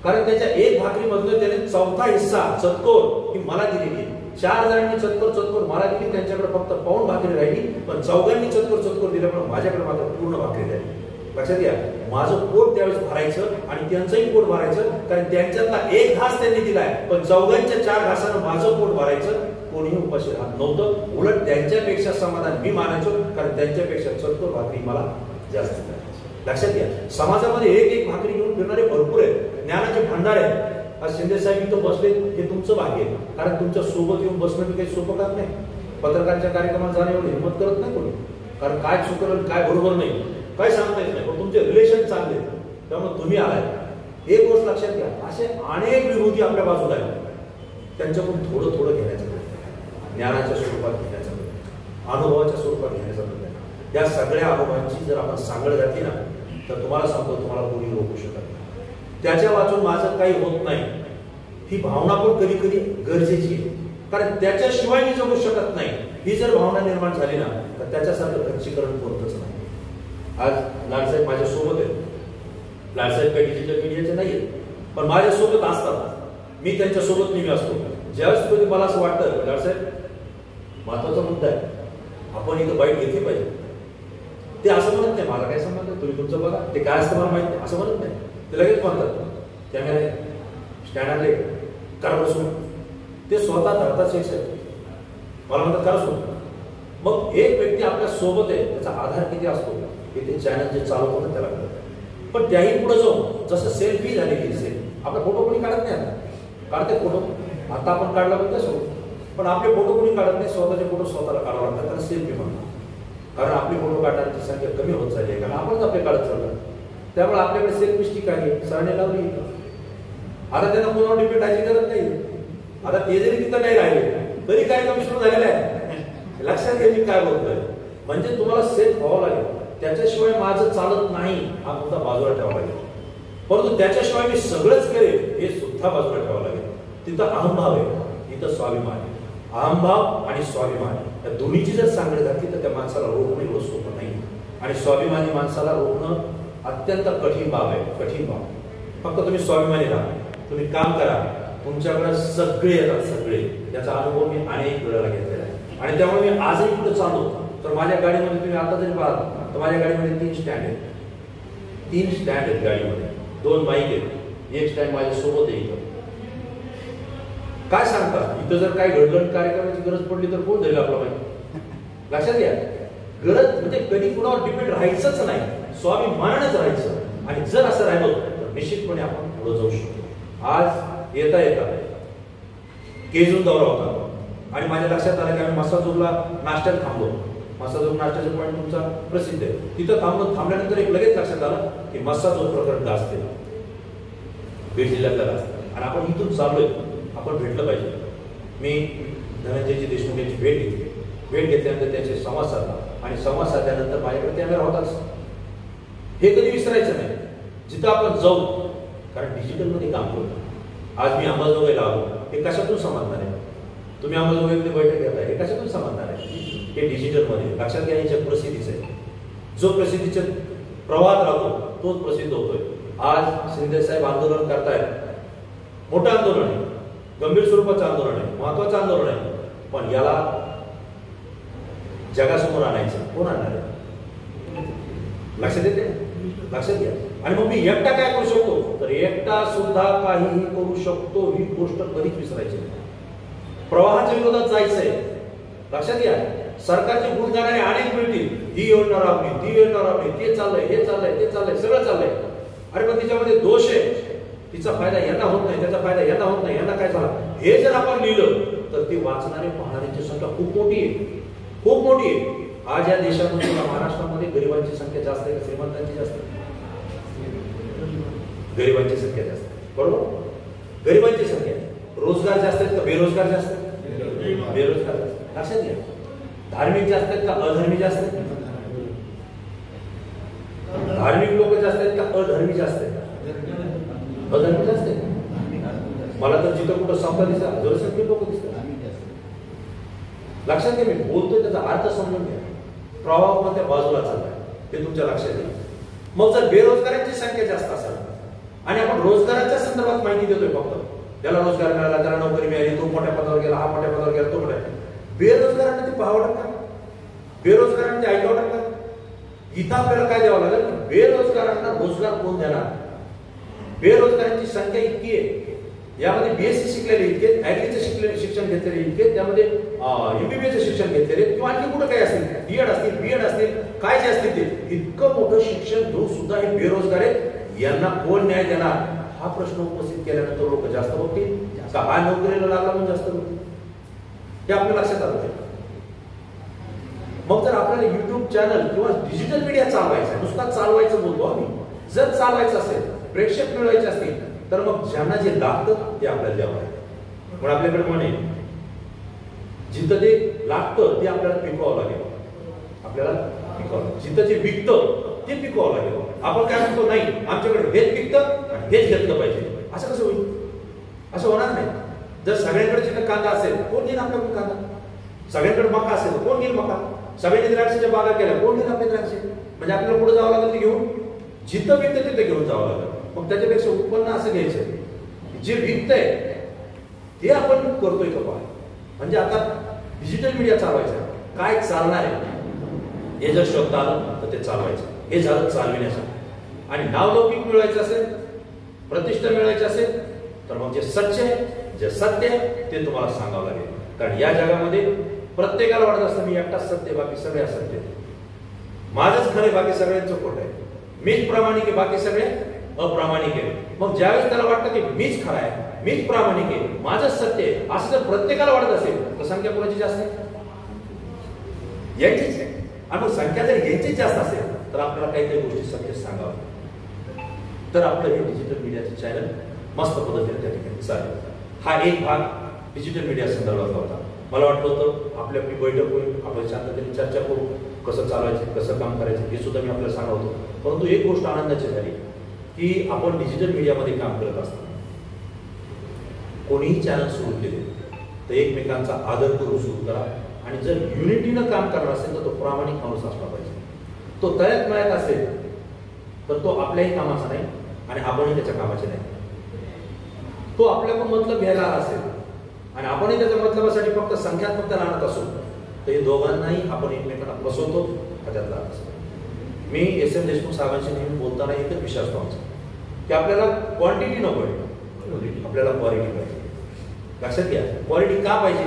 कारण त्याच्या एक भाकरी मधून त्याने 4था हिस्सा चतकोर ही मला दिलेली. 4 जणांनी चतकोर मला दिली, त्यांच्याकडे फक्त पाऊण भाकरी राहिली, पण 4घांनी चतकोर दिल्यामुळे माझ्याकडे मात्र पूर्ण भाकरी राहिली. लक्षात घ्या, माझं पोट त्यावेळेस भरायचं आणि त्यांचंही पोट भरायचं, कारण त्यांच्यातला एक घास त्यांनी दिलाय, पण 4घांच्या 4 घासानं माझं पोट भरायचं. कोणीही उपाशी राहत नव्हतं, उलट त्यांच्यापेक्षा समाधान मी मानायचो, कारण त्यांच्यापेक्षा चतकोर भाकरी मला जास्त मिळायची. लक्षात घ्या, समाजामध्ये एक भाकरी घेऊन फिरणारे भरपूर आहेत, ज्ञानाचे भंडार आहेत. आज शिंदे साहेब इथं बसले हे तुमचं भाग्य आहे, कारण तुमच्या सोबत येऊन बसणं काही सोपं काम नाही. पत्रकारांच्या कार्यक्रमात जाणे एवढी हिंमत करत नाही कोणी, कारण काय चुकलं काय बरोबर नाही काय सांगता येत नाही, पण तुमचे रिलेशन चांगले त्यामुळे तुम्ही आलाय. एक गोष्ट लक्षात घ्या, असे अनेक विरोधी आपल्या बाजूला आहेत, त्यांच्याकडून थोडं थोडं घेण्याचा प्रयत्न, ज्ञानाच्या स्वरूपात घेण्याचा प्रयत्न, अनुभवाच्या स्वरूपात घेण्याचा प्रयत्न. या सगळ्या अनुभवांची जर आपण सांगड घातली ना तर तुम्हाला सांगतो तुम्हाला कोणी रोखू शकत नाही. त्याच्या वाचून माझं काही होत नाही ही भावना पण कधी कधी गरजेची आहे, कारण त्याच्याशिवाय मी जगू शकत नाही ही जर भावना निर्माण झाली ना तर त्याच्यासारखं खच्चीकरण कोणतंच नाही. आज लाडसाहेब माझ्या सोबत आहेत, लाडसाहेब काही डिजिटल मीडियाचे नाही आहेत, पण माझ्या सोबत असतात, मी त्यांच्या सोबत नेहमी असतो. ज्यावेळेस कधी मला असं वाटतं लाडसाहेब महत्वाचा मुद्दा आहे, आपण इथं बाईट घेतली पाहिजे, ते असं म्हणत नाही मला काय संबंध, तुम्ही तुमचं बघा, ते काय असतं मला माहित नाही असं म्हणत नाही. ते लगेच म्हणतात कॅमेरा स्टँड आणले करा बसून, ते स्वतः धरतात शिक्षक, मला म्हणतात करा सोडून. मग एक व्यक्ती आपल्या सोबत आहे त्याचा आधार किती असतो हे ते चॅनल जे चालवतो ना त्याला कळतं. पण त्याही पुढे जाऊन जसं सेल्फी झालेली सेल्फी, आपला फोटो कोणी काढत नाही, आता काढते फोटो, आता आपण काढला पण कसं, पण आपले फोटो कोणी काढत नाही, स्वतःचे फोटो स्वतःला काढावं लागतात, त्याला सेल्फी म्हणतात. कारण आपले फोटो काढण्याची संख्या कमी होत चालली आहे, कारण आपणच आपले काढत चाललो. त्यामुळे आपल्याकडे सेल्फी स्टिक आहे, सरणे लावली, आता त्यांना कोणावर डिपेंड राहायची गरज नाही. आता ते जरी तिथं नाही राहिले तरी काय कमी सुरू झालेलं आहे. लक्षात घ्या मी काय बोलतोय, म्हणजे तुम्हाला सेफ व्हावं लागेल, त्याच्याशिवाय माझं चालत नाही हा मुद्दा बाजूला ठेवावा लागेल. परंतु त्याच्याशिवाय मी सगळंच करेल हे सुद्धा बाजूला ठेवावं लागेल. तिथं अहंभाव आहे, तिथं स्वाभिमान आहे. अहंभाव आणि स्वाभिमान या दोन्हीची जर सांगड घातली तर त्या माणसाला रोखणं एवढं सोपं नाही, आणि स्वाभिमानी माणसाला रोखणं अत्यंत कठीण बाब आहे, कठीण बाब. फक्त तुम्ही स्वाभिमानी राहा, तुम्ही काम करा, तुमच्याकडे सगळे येतात सगळे. याचा अनुभव मी अनेक वेळेला घेतलेला आहे, आणि त्यामुळे मी आजही कुठे चालतो तर माझ्या गाडीमध्ये तुम्ही आता जरी पाहता तर माझ्या गाडीमध्ये 3 स्टँड आहेत, 3 स्टँड आहेत गाडीमध्ये, 2 माईक आहेत, एक स्टँड माझ्या सोबत आहे. इथं काय सांगता, इथं जर काही घडलं कार्यक्रमाची गरज पडली तर कोण जाईल आपला माहिती. लक्षात घ्या, गरज म्हणजे कधी कुणावर डिपेंड राहायचंच नाही, स्वाभिमानानेच राहायचं. आणि जर असं राहिलो तर निश्चितपणे आपण पुढे जाऊ शकतो. आज येता येता केजून दौरा होता, आणि माझ्या लक्षात आलं की आम्ही मसाजोगला नाश्त्यात थांबलो. मसाजोग नाश्त्याचं पॉईंट तुमचा प्रसिद्ध आहे. तिथं थांबल्यानंतर एक लगेच लक्षात आलं की मसाजोग प्रकरण गाजते, बीड जिल्ह्यातला गाजते आणि आपण इथून चाललोय, आपण भेटलं पाहिजे. मी धनंजयजी देशमुख यांची भेट घेतल्यानंतर त्यांचे संवाद साधला आणि संवाद साधल्यानंतर माझ्याकडे कॅमेरा होताच. हे कधी विसरायचं नाही जिथं आपण जाऊ, कारण डिजिटलमध्ये काम करतो. आज मी अंबाजोगाईला आलो, हे कशातून समजणार आहे? तुम्ही अंबाजोगाईमध्ये बैठक घेताय, हे कशातून समजणार आहे? हे डिजिटलमध्ये. लक्षात घ्या, हे जग प्रसिद्धीचं आहे. जो प्रसिद्धीच्या प्रवाहात राहतो तोच प्रसिद्ध होतोय. आज शिंदे साहेब आंदोलन करतायत, मोठं आंदोलन आहे, गंभीर स्वरूपाचं आंदोलन आहे, महत्वाचं आंदोलन आहे, पण याला जगासमोर आणायचं कोण आणणार आहे? लक्षात येते? लक्षात घ्या. आणि मग मी एकटा काय करू शकतो? तर एकटा सुद्धा काहीही करू शकतो, ही गोष्ट कधीच विसरायची नाही. प्रवाहाच्या विरोधात जायचंय. लक्षात घ्या, सरकारचे गुण गाणारे अनेक मिळतील, ही योजना राबली, ती योजना राबली, ते चाललंय, हे चाललंय, ते चाललंय, सगळं चाललंय. अरे पण तिच्यामध्ये दोष आहे, तिचा फायदा यांना होत नाही, त्याचा फायदा यांना होत नाही, यांना काय झाला, हे जर आपण लिहिलं तर ती वाचणारे पाहणाऱ्यांची संख्या खूप मोठी आहे, खूप मोठी आहे. आज या देशामध्ये महाराष्ट्रामध्ये गरिबांची संख्या जास्त आहे का श्रीमंतांची जास्त आहे? गरिबांची संख्या जास्त आहे, बरोबर? गरिबांची संख्या. रोजगार जास्त आहेत का बेरोजगार जास्त आहेत? बेरोजगार जास्त. लक्षात घ्या. धार्मिक जास्त आहेत का अधर्मी जास्त आहेत? धार्मिक लोक जास्त आहेत का अधर्मी जास्त आहेत? अधर्मी जास्त आहेत. मला तर जिथं कुठं संपदा दिसतात जनसंख्येत लोक दिसतात. लक्षात घ्या, मी बोलतोय त्याचा अर्थ समजून घ्या. प्रवाह कोणत्या बाजूला चाललाय ते तुमच्या लक्षात येईल. मग जर बेरोजगारांची संख्या जास्त असेल आणि आपण रोजगाराच्या संदर्भात माहिती देतोय, फक्त त्याला रोजगार मिळाला, त्याला नोकरी मिळाली, तो मोठ्या पदावर गेला, हा मोठ्या पदावर गेला, तो मोठ्या, बेरोजगारांना ते पाहावं का? बेरोजगारांना ते ऐकावं का? इथं आपल्याला काय द्यावं लागेल? बेरोजगारांना रोजगार कोण देणार? बेरोजगारांची संख्या इतकी आहे, यामध्ये बीएससी शिकलेले इतके, ऍग्रीचं शिक्षण घेतलेले इतके, त्यामध्ये एमबीबीएचं शिक्षण घेतलेले किंवा आणखी कुठं काय असतील, डीएड असतील, बीएड असतील, काय जे असतील ते, इतकं मोठं शिक्षण घेऊन सुद्धा हे बेरोजगार आहेत. यांना कोण न्याय देणार? हा प्रश्न उपस्थित केल्यानंतर लोक जास्त होतील का हा नोकरीला लागला म्हणून जास्त होतील? हे आपल्या लक्षात आलं पाहिजे. मग जर आपल्याला युट्यूब चॅनल किंवा डिजिटल मीडिया चालवायचा, नुसता चालवायचं बोलतो आम्ही, जर चालवायचं असेल, प्रेक्षक मिळवायचे असतील, तर मग ज्यांना जे लागतं ते आपल्याला द्यावं लागेल. पण आपल्याकडे म्हणे जिथं ते लागतं ते आपल्याला पिकवावं लागेल. आपल्याला पिकवावं, जिथं जे विकतं ते पिकवावं लागेल. आपण काय म्हणतो, नाही आमच्याकडे हेच पिकतं आणि हेच घेतलं पाहिजे, असं कसं होईल? असं होणार नाही. जर सगळ्यांकडे जिथं कांदा असेल, कोण घेईल आपल्याकडून कांदा? सगळ्यांकडे मका असेल, कोण घेईल मका? सगळ्यांनी द्राक्षाच्या बागा केल्या, कोण घेईल आपले द्राक्षे? म्हणजे आपल्याला पुढे जावं लागेल ते घेऊन, जिथं विकतं तिथे घेऊन जावं लागेल. मग त्याच्यापेक्षा उत्पन्न असं घ्यायचं, जे विकतंय ते आपण करतोय का? म्हणजे आता डिजिटल मीडिया चालवायचा, काय चालणार आहे हे जर शब्द आलं तर ते चालवायचं. हे झालं चालविण्याचं. आणि नावलौकिक मिळवायचं असेल, प्रतिष्ठा मिळवायची असेल, तर मग जे सच्च आहे, जे सत्य आहे ते तुम्हाला सांगावं लागेल. कारण या जगामध्ये प्रत्येकाला वाटत असतं मी एकटाच सत्य, बाकी सगळे असत्य, माझंच खरं, बाकी सगळ्यांचं खोटं आहे, मीच प्रामाणिक आहे, बाकी सगळे अप्रामाणिक आहे. मग ज्यावेळेस त्याला वाटतं की मीच खरा आहे, मीच प्रामाणिक आहे, माझंच सत्य आहे, असं जर प्रत्येकाला वाटत असेल तर संख्या कोणाची जास्त आहे? यायचीच आहे. आणि मग संख्या जर यायचीच जास्त असेल तर आपल्याला काहीतरी गोष्टी सत्य सांगावं. तर आपलं हे डिजिटल मीडियाचं चॅनल मस्त पद्धतीने त्या ठिकाणी चालेल. हा एक भाग डिजिटल मीडिया संदर्भातला होता. मला वाटलं होतं आपली आपली बैठक होईल, आपण शांततेने चर्चा करू, कसं चालवायचं, कसं काम करायचं हे सुद्धा मी आपल्याला सांगत होतो. परंतु एक गोष्ट आनंदाची झाली की आपण डिजिटल मीडियामध्ये काम करत असताना कोणीही चॅनल सुरू केले तर एकमेकांचा आदर करून सुरू करा. आणि जर युनिटीनं काम करणार असेल तर तो प्रामाणिक माणूस असला पाहिजे. तो तळ्यात मळ्यात असेल तर तो आपल्याही कामाचा नाही आणि आपणही त्याच्या कामाचे नाही. तो आपल्याकडून मतलब घ्यायला असेल आणि आपणही त्याच्या मतलबासाठी फक्त संख्यात्मक त्याला आणत असो तर हे दोघांनाही आपण एकमेकांना फसवतो हा त्यातला अर्थ. मी एस.एम. देशमुख साहेबांशी नेहमी बोलताना एकच विषय असतो आमचा की आपल्याला क्वांटिटी नको आहे, आपल्याला क्वालिटी पाहिजे. लक्षात घ्या, क्वालिटी का पाहिजे?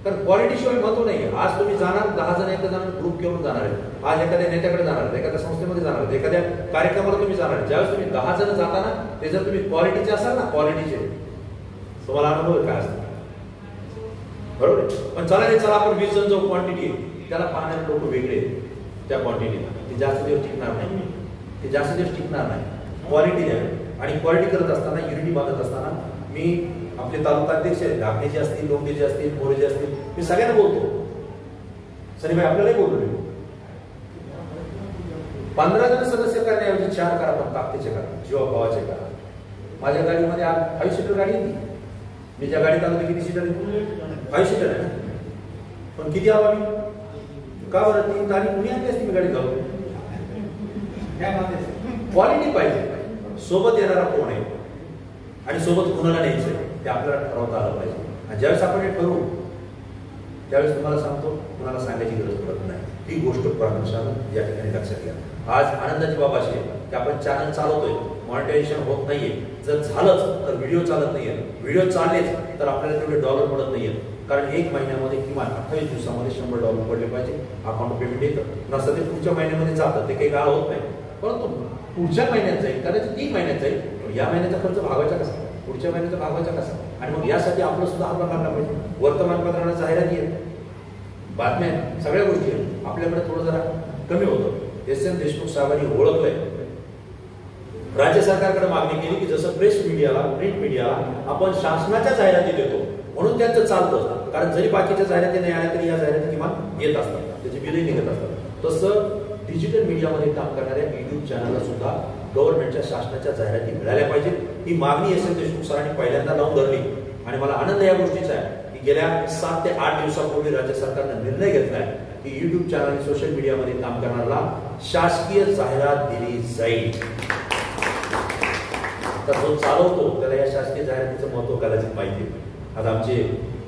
कारण क्वालिटी शिवाय महत्व नाही. आज तुम्ही जाणार 10 जण एका जण ग्रुप घेऊन जाणार आहे, आज एखाद्या नेत्याकडे जाणार आहे, एखाद्या संस्थेमध्ये जाणार आहे, एखाद्या कार्यक्रमाला तुम्ही जाणार आहे. ज्यावेळेस तुम्ही 10 जण जाताना ते जर तुम्ही क्वालिटीचे असाल ना, क्वालिटीचे, तुम्हाला अनुभव काय असतो? बरोबर आहे. पण चला नाही, चला आपण 20 जण जो क्वांटिटी आहे त्याला पाहणारे लोक वेगळे त्या क्वांटिटीला, ते जास्त दिवस टिकणार नाही, ते जास्त दिवस टिकणार नाही. क्वालिटी द्या. आणि क्वालिटी करत असताना, युनिटी बांधत असताना मी आपले तालुका अध्यक्ष आहेत, धाकणेचे असतील, लोंढेचे असतील, मोरेचे असतील, मी सगळ्यांना बोलतो. सनीभाई आपल्यालाही बोललो, 15 जण सदस्य करण्याऐवजी 4 करा, पण ताकदीचे करा, जीवाभावाचे करा. माझ्या गाडीमध्ये 5 सीटर गाडी होती. मी ज्या गाडीत आलो किती सीटर आहे? 5 सीटर आहे. पण किती आलो आम्ही? का बरं? 3 तारीख कुणी आणली असती मी गाडी घालून? क्वालिटी पाहिजे. सोबत येणारा कोण आहे आणि सोबत कुणाला न्यायचंय ते आपल्याला ठरवता आलं पाहिजे. आणि ज्यावेळेस आपण हे ठरवू त्यावेळेस तुम्हाला सांगतो, कुणाला सांगायची गरज पडत नाही. ही गोष्ट प्रामुख्यानं या ठिकाणी लक्षात घ्या. आज आनंदाची बाब अशी आहे की आपण चॅनल चालवतोय, मॉनिटायझेशन होत नाहीये. जर झालंच तर व्हिडिओ चालत नाहीये. व्हिडिओ चाललेच तर आपल्याला तेवढे डॉलर पडत नाहीये. कारण 1 महिन्यामध्ये किमान 28 दिवसामध्ये $100 पडले पाहिजे. अकाउंट पेमेंट येतं नसतं, ते पुढच्या महिन्यामध्ये जातं, ते काही काळ होत नाही. परंतु पुढच्या महिन्यात जाईल, कदाचित 3 महिन्यात जाईल. या महिन्याचा खर्च भागायचा कसा, पुढच्या महिन्याचा भागायचा कसा? आणि मग यासाठी आपलं सुद्धा हातभार लागला पाहिजे. वर्तमानपत्राला जाहिराती आहेत, बातम्या आहेत, सगळ्या गोष्टी आहेत. आपल्याकडे थोडं जरा कमी होतं. SM देशमुख साहेबांनी ओळखलंय, राज्य सरकारकडे मागणी केली की जसं प्रेस मीडियाला, प्रिंट मीडियाला आपण शासनाच्या जाहिराती देतो म्हणून त्यांचं चालतं. कारण जरी बाकीच्या जाहिराती नाही आल्या तरी या जाहिराती किमान येत असतात, त्याची बिलही निघत असतात. तसं डिजिटल मीडियामध्ये काम करणाऱ्या YouTube चॅनलला सुद्धा गव्हर्नमेंटच्या, शासनाच्या जाहिराती मिळाल्या पाहिजेत. ही मागणी SM देशमुख सरांनी पहिल्यांदा लावून धरली. आणि मला आनंद या गोष्टीचा आहे की गेल्या 7 ते 8 दिवसापूर्वी राज्य सरकारने निर्णय घेतलाय की YouTube चॅनल आणि सोशल मीडियामध्ये काम करणाऱ्याला शासकीय जाहिरात दिली जाईल. तर जो चालवतो त्याला या शासकीय जाहिरातीचं महत्व कदाचित माहिती. आज आमचे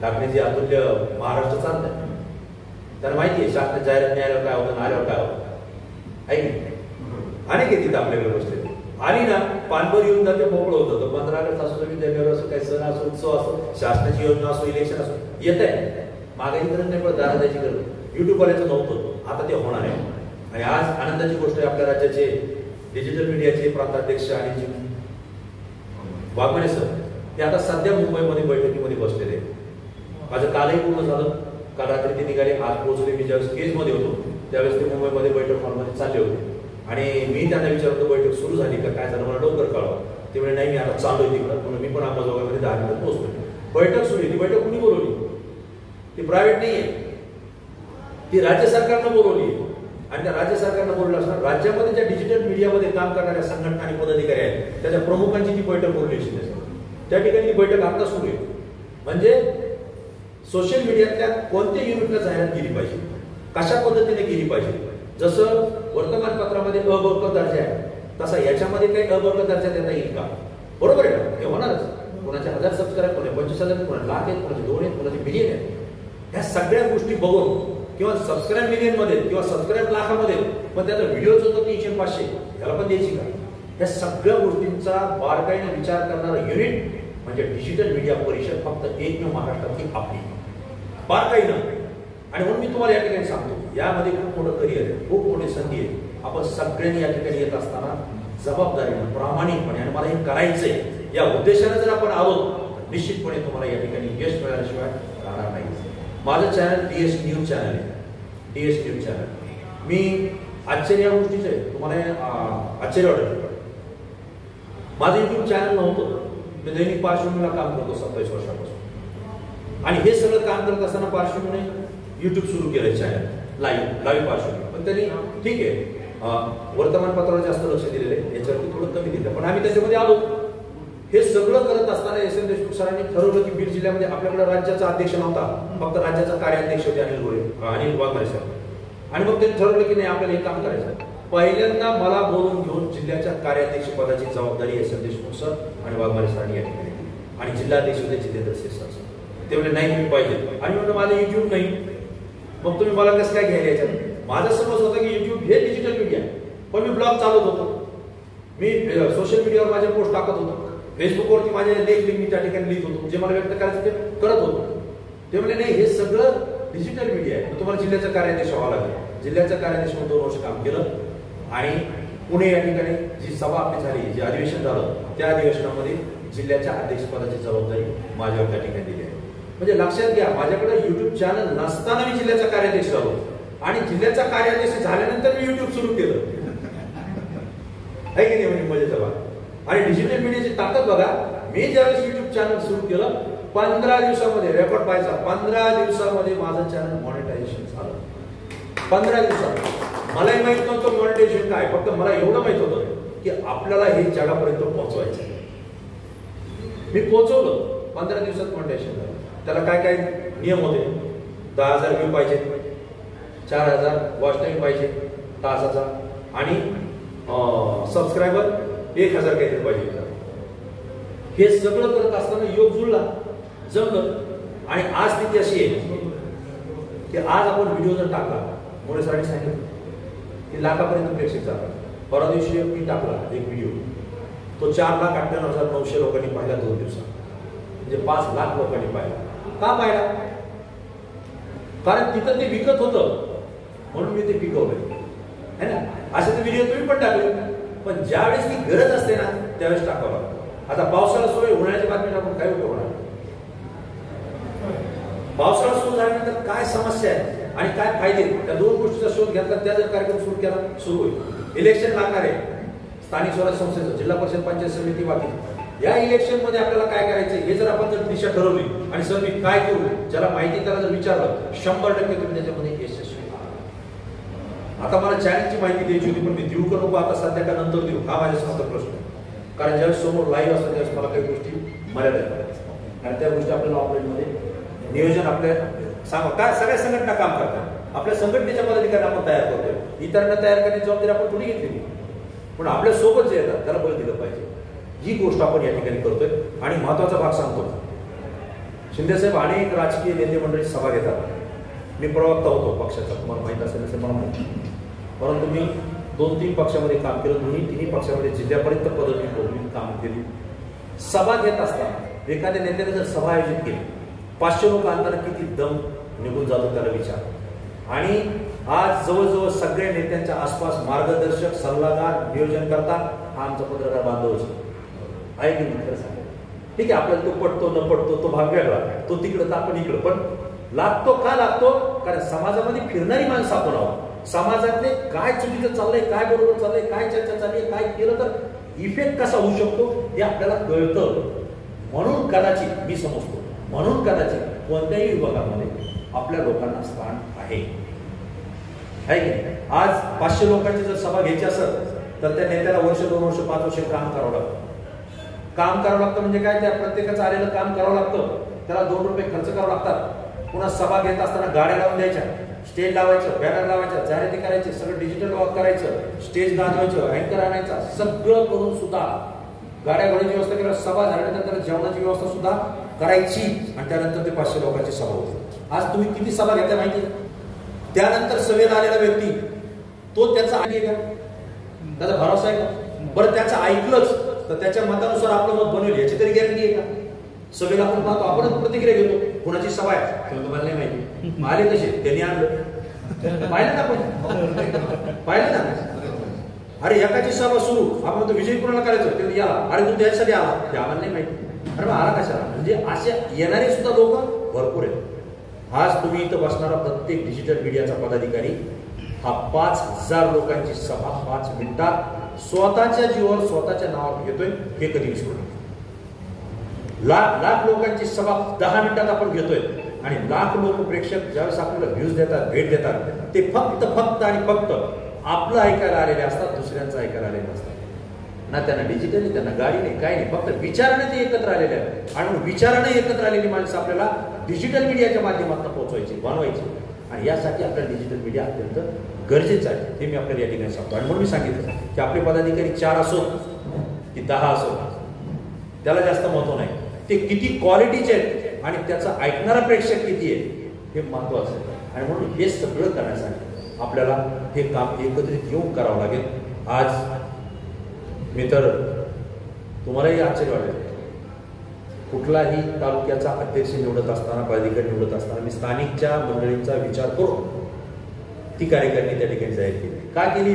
टाकण्याचे अतुल्य महाराष्ट्र चालतंय, त्यांना माहिती आहे शासनात जाहिरात नाही आल्यावर काय होतं, आल्यावर काय होतं. अनेक येतील आपल्याकडे बसले आणि ना पानभर येऊन जाते, मोकळं होतं. तर 15 ऑगस्ट असो, 26 जानेवारी असो, काही सण असो, उत्सव असो, शासनाची योजना असो, इलेक्शन असो, येत आहे. मागायची गरज नाही, पण दारा द्यायची गरज. युट्यूबवाल्याचं नव्हतं, आता ते होणार आहे. आणि आज आनंदाची गोष्ट आहे, आपल्या राज्याचे डिजिटल मीडियाचे प्रांताध्यक्ष आणि वाघमारे सर ते आता सध्या मुंबईमध्ये बैठकीमध्ये बसलेले. माझं कालही पूर्ण झालं. काल रात्री ते निघाले, आज पोहोचले. मी ज्यावेळेस केजमध्ये होतो त्यावेळेस ते मुंबईमध्ये बैठक हॉलमध्ये चालले होते. आणि मी त्यांना विचारतो बैठक सुरू झाली का, काय झालं, मला लवकर कळवा. ते म्हणजे नाही, मी आता चाललोय तिकडं, म्हणून मी पण अंबाजोगाईमध्ये 10 मिनिटात पोहोचतो. बैठक सुरू आहे. ती बैठक कुणी बोलवली? ती प्रायव्हेट नाही आहे, ती राज्य सरकारनं बोलवली. आणि त्या राज्य सरकारनं बोलवलं असणार राज्यामध्ये ज्या डिजिटल मीडियामध्ये काम करणाऱ्या संघटना आणि पदाधिकारी आहेत त्याच्या प्रमुखांची ती बैठक बोलली असेल. त्या ठिकाणी ती बैठक आता सुरू आहे. म्हणजे सोशल मीडियातल्या कोणत्या युनिटला जाहिरात केली पाहिजे, कशा पद्धतीने केली पाहिजे. जसं वर्तमानपत्रामध्ये अ ब क दर्जा आहे तसा याच्यामध्ये काही अ ब क दर्जा देता येईल का? बरोबर आहे ना, हे होणारच. कोणाचे 1000 सबस्क्राईब, कोणाचे 25,000, कोणाचे लाख आहेत, कोणाचे 2 आहेत, कोणाचे मिलियन आहेत. ह्या सगळ्या गोष्टी बघून किंवा सबस्क्राईब मिलियन मध्ये किंवा सबस्क्राईब लाखामध्ये, पण त्याचा व्हिडिओचा जो 300-500 याला पण द्यायची का? या सगळ्या गोष्टींचा बारकाईने विचार करणारं युनिट म्हणजे डिजिटल मीडिया परिषद फक्त एकमेव महाराष्ट्रातली आपली, बारकाईनं. आणि म्हणून मी तुम्हाला या ठिकाणी सांगतो, यामध्ये खूप मोठं करिअर आहे, खूप मोठी संधी आहे. आपण सगळ्यांनी या ठिकाणी येत असताना जबाबदारीने, प्रामाणिकपणे, आणि मला हे करायचंय या उद्देशाने जर आपण आलो तर निश्चितपणे तुम्हाला या ठिकाणी यश मिळाल्याशिवाय राहणार नाही. माझं चॅनल DS न्यूज चॅनल आहे, DS न्यूज चॅनल. मी आश्चर्य या गोष्टीचं आहे, तुम्हाला आश्चर्य वाटेल. माझं युट्यूब चॅनल नव्हतं. मी दैनिक पार्श्वभूमीला काम करतो 27 वर्षापासून. आणि हे सगळं काम करत असताना पार्श्वभूमीने युट्यूब सुरू केलं चॅनल, लाईव्ह पार्श्वभूमी. पण त्यांनी ठीक आहे वर्तमानपत्रावर जास्त लक्ष दिलेलं आहे, याच्यावरती थोडं कमी दिलं, पण आम्ही त्याच्यामध्ये आलो. हे सगळं करत असताना SM देशमुख सरांनी ठरवलं की बीड जिल्ह्यामध्ये आपल्याकडे राज्याचा अध्यक्ष नव्हता, फक्त राज्याचा कार्याध्यक्ष होते अनिल वाघमारे सर. आणि मग त्यांनी ठरवलं की नाही आपल्याला हे काम करायचं. पहिल्यांदा मला बोलून घेऊन जिल्ह्याच्या कार्याध्यक्ष पदाची जबाबदारी SM देशमुख सर आणि वाघमारे सरांनी या ठिकाणी दिली. आणि जिल्हाध्यक्ष होते जितेंद्र सर. ते म्हणजे नाही तुम्ही पाहिजे. आणि म्हणून माझं युट्यूब नाही, मग तुम्ही मला कसं काय घ्यायला याच्यात? माझा समज होता की युट्यूब हे डिजिटल मीडिया, पण मी ब्लॉग चालवत होतो, मी सोशल मीडियावर माझे पोस्ट टाकत होतो, फेसबुकवरती माझे लेख मी त्या ठिकाणी लिहित होतो, जे मला व्यक्त करायचं ते करत होतो. ते म्हणजे नाही, हे सगळं डिजिटल मीडिया आहे. तुम्हाला जिल्ह्याचं कार्याध्यक्ष व्हावं लागेल. जिल्ह्याचं कार्याध्यक्ष म्हणून 2 वर्ष काम केलं. आणि पुणे या ठिकाणी जी सभा आपली झाली, जे अधिवेशन झालं, त्या अधिवेशनामध्ये जिल्ह्याच्या अध्यक्षपदाची जबाबदारी माझ्यावर त्या ठिकाणी दिली आहे. म्हणजे लक्षात घ्या, माझ्याकडे युट्यूब चॅनल नसताना मी जिल्ह्याचा कार्याध्यक्ष झालो आणि जिल्ह्याचा कार्याध्यक्ष झाल्यानंतर मी युट्यूब सुरू केलं. आहे की नाही? म्हणजे मजेचा भाग. आणि डिजिटल मीडियाची ताकद बघा. मी ज्यावेळेस युट्यूब चॅनल सुरू केलं 15 दिवसामध्ये रेकॉर्ड पाहायचा, 15 दिवसामध्ये माझं चॅनल मॉनिटायझेशन झालं. 15 दिवसात. मलाही माहित नव्हतं मॉनिटायझेशन काय, फक्त मला एवढं माहित होतं की आपल्याला हे जगापर्यंत पोहोचवायचं. मी पोहोचवलं. 15 दिवसात मॉनिटायझेशन झालं. त्याला काय काय नियम होते? 10,000 व्ह्यू पाहिजे, 4,000 वॉच टाइम पाहिजे तासाचा, आणि सबस्क्रायबर 1,000 काहीतरी पाहिजे. हे सगळं करत असताना योग जुळला, जमलं. आणि आज स्थिती अशी आहे की आज आपण व्हिडिओ जर टाकला, मोरे सरांनी सांगितलं की लाखापर्यंत प्रेक्षक जातात. परवा दिवशी मी टाकला एक व्हिडिओ, तो 4,98,900 लोकांनी पाहिला 2 दिवसात. म्हणजे 5 लाख लोकांनी पाहिला. का पाहिला? कारण तिथं ते विकत होतं म्हणून मी ते पिकवलं, है ना? असे ते व्हिडिओ तुम्ही पण टाकले, पण ज्यावेळेस ती गरज असते ना त्यावेळेस टाकावं लागतं. आता पावसाळा सुरू आहे, उन्हाळ्याची बातमी टाकून काय उपयोग होणार? पावसाळा सुरू झाल्यानंतर काय समस्या आहे आणि काय फायदे, त्या 2 गोष्टीचा शोध घेतला. त्या जर कार्यक्रम सुरू केला, सुरू होईल. इलेक्शन लागणार आहे, स्थानिक स्वराज्य संस्थेचं, जिल्हा परिषद पंचायत समिती वाटी. या इलेक्शन मध्ये आपल्याला काय करायचं हे जर आपण जर दिशा ठरवली आणि सर मी काय करू, ज्याला माहिती त्याला जर विचारलं, 100% तुम्ही त्याच्यामध्ये यशस्वी आहात. आता मला चॅनलची माहिती द्यायची होती, पण मी देऊ का नको आता सध्या का नंतर देऊ, हा माझ्या समोर प्रश्न आहे. कारण ज्यावेळेस समोर लाईव्ह असतं त्यावेळेस मला काही गोष्टी मर्यादा आहेत आणि त्या गोष्टी आपल्याला ऑपरेटमध्ये नियोजन आपल्या सांगा. काय सगळ्या संघटना काम करतात, आपल्या संघटनेच्या पदाधिकारी आपण तयार करतोय. इतरांना तयार करण्याची जबाबदारी आपण कुठे घेतली, पण आपल्या सोबत जे येतात त्याला बळ दिलं पाहिजे. ही गोष्ट आपण या ठिकाणी करतोय. आणि महत्वाचा भाग सांगतो, शिंदेसाहेब अनेक राजकीय नेते मंडळी सभा घेतात. मी प्रवक्ता होतो पक्षाचा, तुम्हाला माहित असेल असं मला माहिती. परंतु मी 2-3 पक्षामध्ये काम केलं, तिन्ही पक्षामध्ये जिल्ह्यापर्यंत पदवी करून काम केली. सभा घेत असताना एखाद्या नेत्याने जर सभा आयोजित केली, 500 लोक आणताना किती दम निघून जातो त्याला विचार. आणि आज जवळजवळ सगळ्या नेत्यांच्या आसपास मार्गदर्शक, सल्लागार, नियोजन करता हा आमचा पत्रकार बांधवच आहे की नाही? खरं सांगा. ठीक आहे, आपल्याला तो पटतो न पटतो तो भाग वेगळा, तो तिकडं तर आपण इकडं. पण लागतो का लागतो? कारण समाजामध्ये फिरणारी माणसं आपण आहोत. समाजातले काय चुकीचं चाललंय, काय बरोबर चाललंय, काय चर्चा चालली, काय केलं तर इफेक्ट कसा होऊ शकतो हे आपल्याला कळतं. म्हणून कदाचित मी समजतो, म्हणून कदाचित कोणत्याही विभागामध्ये आपल्या लोकांना स्थान आहे की नाही? आज 500 लोकांची जर सभा घ्यायची असेल तर त्या नेत्याला वर्ष, 2 वर्ष, 5 वर्ष काम करावं लागतं. काम करावं लागतं म्हणजे काय? त्या प्रत्येकाचं आलेलं काम करावं लागतं. त्याला 2 रुपये खर्च करावं लागतात. पुन्हा सभा घेत असताना गाड्या लावून द्यायच्या, स्टेज लावायचं, बॅनर लावायचं, जाहिराती करायचे, सगळं डिजिटल वर्क करायचं, स्टेज गाजवायचं, अँकर आणायचा, सगळं करून सुद्धा गाड्या घोड्याची व्यवस्था केली. सभा झाल्यानंतर त्याला जेवणाची व्यवस्था सुद्धा करायची आणि त्यानंतर ते 500 लोकांची सभा होती. आज तुम्ही किती सभा घेता माहिती? त्यानंतर सभेत आलेला व्यक्ती तो त्याचा आहे का? त्याचा भरोसा आहे का? बरं त्याचं ऐकलंच तर त्याच्या मतानुसार आपलं मत बनवेल याची तरी गॅरंटी आहे का? सभेला आपण पाहतो, आपणच प्रतिक्रिया घेतो. कोणाची सभा आहे तुम्हाला नाही माहिती, आले कसे त्यांनी आणलं, पाहिलं ना आपण, पाहिलं ना. अरे एकाची सभा सुरू, आपण तो विजय कोणाला करायचं ते याला, अरे तू त्याच्यासाठी आला ते आम्हाला नाही माहिती, अरे आला कशाला? म्हणजे असे येणारे सुद्धा लोक भरपूर आहेत. आज तुम्ही इथं बसणारा प्रत्येक डिजिटल मीडियाचा पदाधिकारी हा 5,000 लोकांची सभा 5 मिनिटात स्वतःच्या जीवावर, स्वतःच्या नावावर घेतोय, हे कधी विसरू नका. लाख लोकांची सभा 10 मिनिटात आपण घेतोय आणि लाख लोक प्रेक्षक ज्यावेळेस आपल्याला व्ह्यूज देतात, भेट देतात, ते फक्त आणि फक्त आपलं ऐकायला आलेले असतात, दुसऱ्यांचं ऐकायला आलेले असतात. ना त्यांना डिजिटली, त्यांना गाडी नाही, काही नाही, फक्त विचाराने ते एकत्र आलेले आहेत. आणि विचाराने एकत्र आलेली माणसं आपल्याला डिजिटल मीडियाच्या माध्यमातून पोहोचवायची, बनवायची. आणि यासाठी आपल्याला डिजिटल मीडिया अत्यंत गरजेचं आहे, हे मी आपल्याला या ठिकाणी सांगतो. आणि म्हणून मी सांगितलं की आपले पदाधिकारी 4 असो की 10 असो, त्याला जास्त महत्व नाही. ते किती क्वालिटीचे आहेत आणि त्याचा ऐकणारा प्रेक्षक किती आहे हे महत्वाचं आहे. आणि म्हणून हे सगळं करण्यासाठी आपल्याला हे काम एकत्रित येऊन करावं लागेल. आज मी तर तुम्हालाही आश्चर्य वाटेल, कुठलाही तालुक्याचा अध्यक्ष निवडत असताना, पदाधिकारी निवडत असताना मी स्थानिकच्या मंडळींचा विचार करून ती कार्यकारिणी त्या ठिकाणी जाहीर केली. का केली?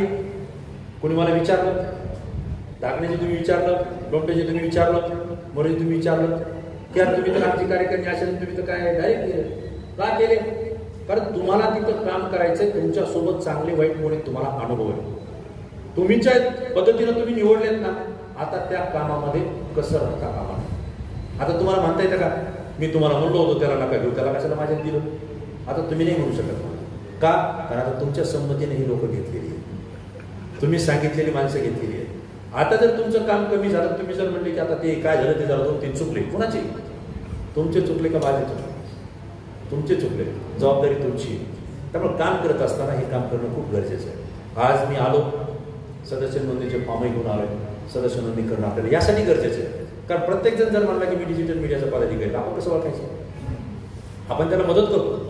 कोणी मला विचारलं, टाकण्याचे तुम्ही विचारलं, लोंढ्याचे तुम्ही विचारलं, मोरेचे तुम्ही विचारलं, की यार तुम्ही तर आमची कार्यकर्ते असेल, तुम्ही तर काय डायरेक्ट केले. का केले? कारण तुम्हाला तिथं काम करायचंय, तुमच्यासोबत चांगले वाईट मुळे तुम्हाला अनुभव आहे, तुमच्या पद्धतीनं तुम्ही निवडलेत ना. आता त्या कामामध्ये कसं राहता कामा. आता तुम्हाला म्हणता येतं का मी तुम्हाला म्हणलो होतो त्याला नका घेऊ, त्याला कशाला माझ्यात दिलं? आता तुम्ही नाही म्हणू शकत का? कारण आता तुमच्या संमतीने ही लोक घेतलेली आहे, तुम्ही सांगितलेली माणसं घेतलेली आहे. आता जर तुमचं काम कमी झालं, तुम्ही जर म्हणले की आता ते काय झालं ते झालं, ते चुकले. कुणाचे? तुमचे चुकले का माझे चुकले? तुमचे चुकले, जबाबदारी तुमची. त्यामुळे काम करत असताना हे काम करणं खूप गरजेचं आहे. आज मी आलो, सदस्य नोंदणीचे फॉर्मही घेऊन आलोय. सदस्य नोंदणी करणं आपल्याला यासाठी गरजेचं आहे, कारण प्रत्येक जण जर म्हणला की मी डिजिटल मीडियाचा पदाधिकारी, आपण कसं ओळखायचं? आपण त्याला मदत करतो.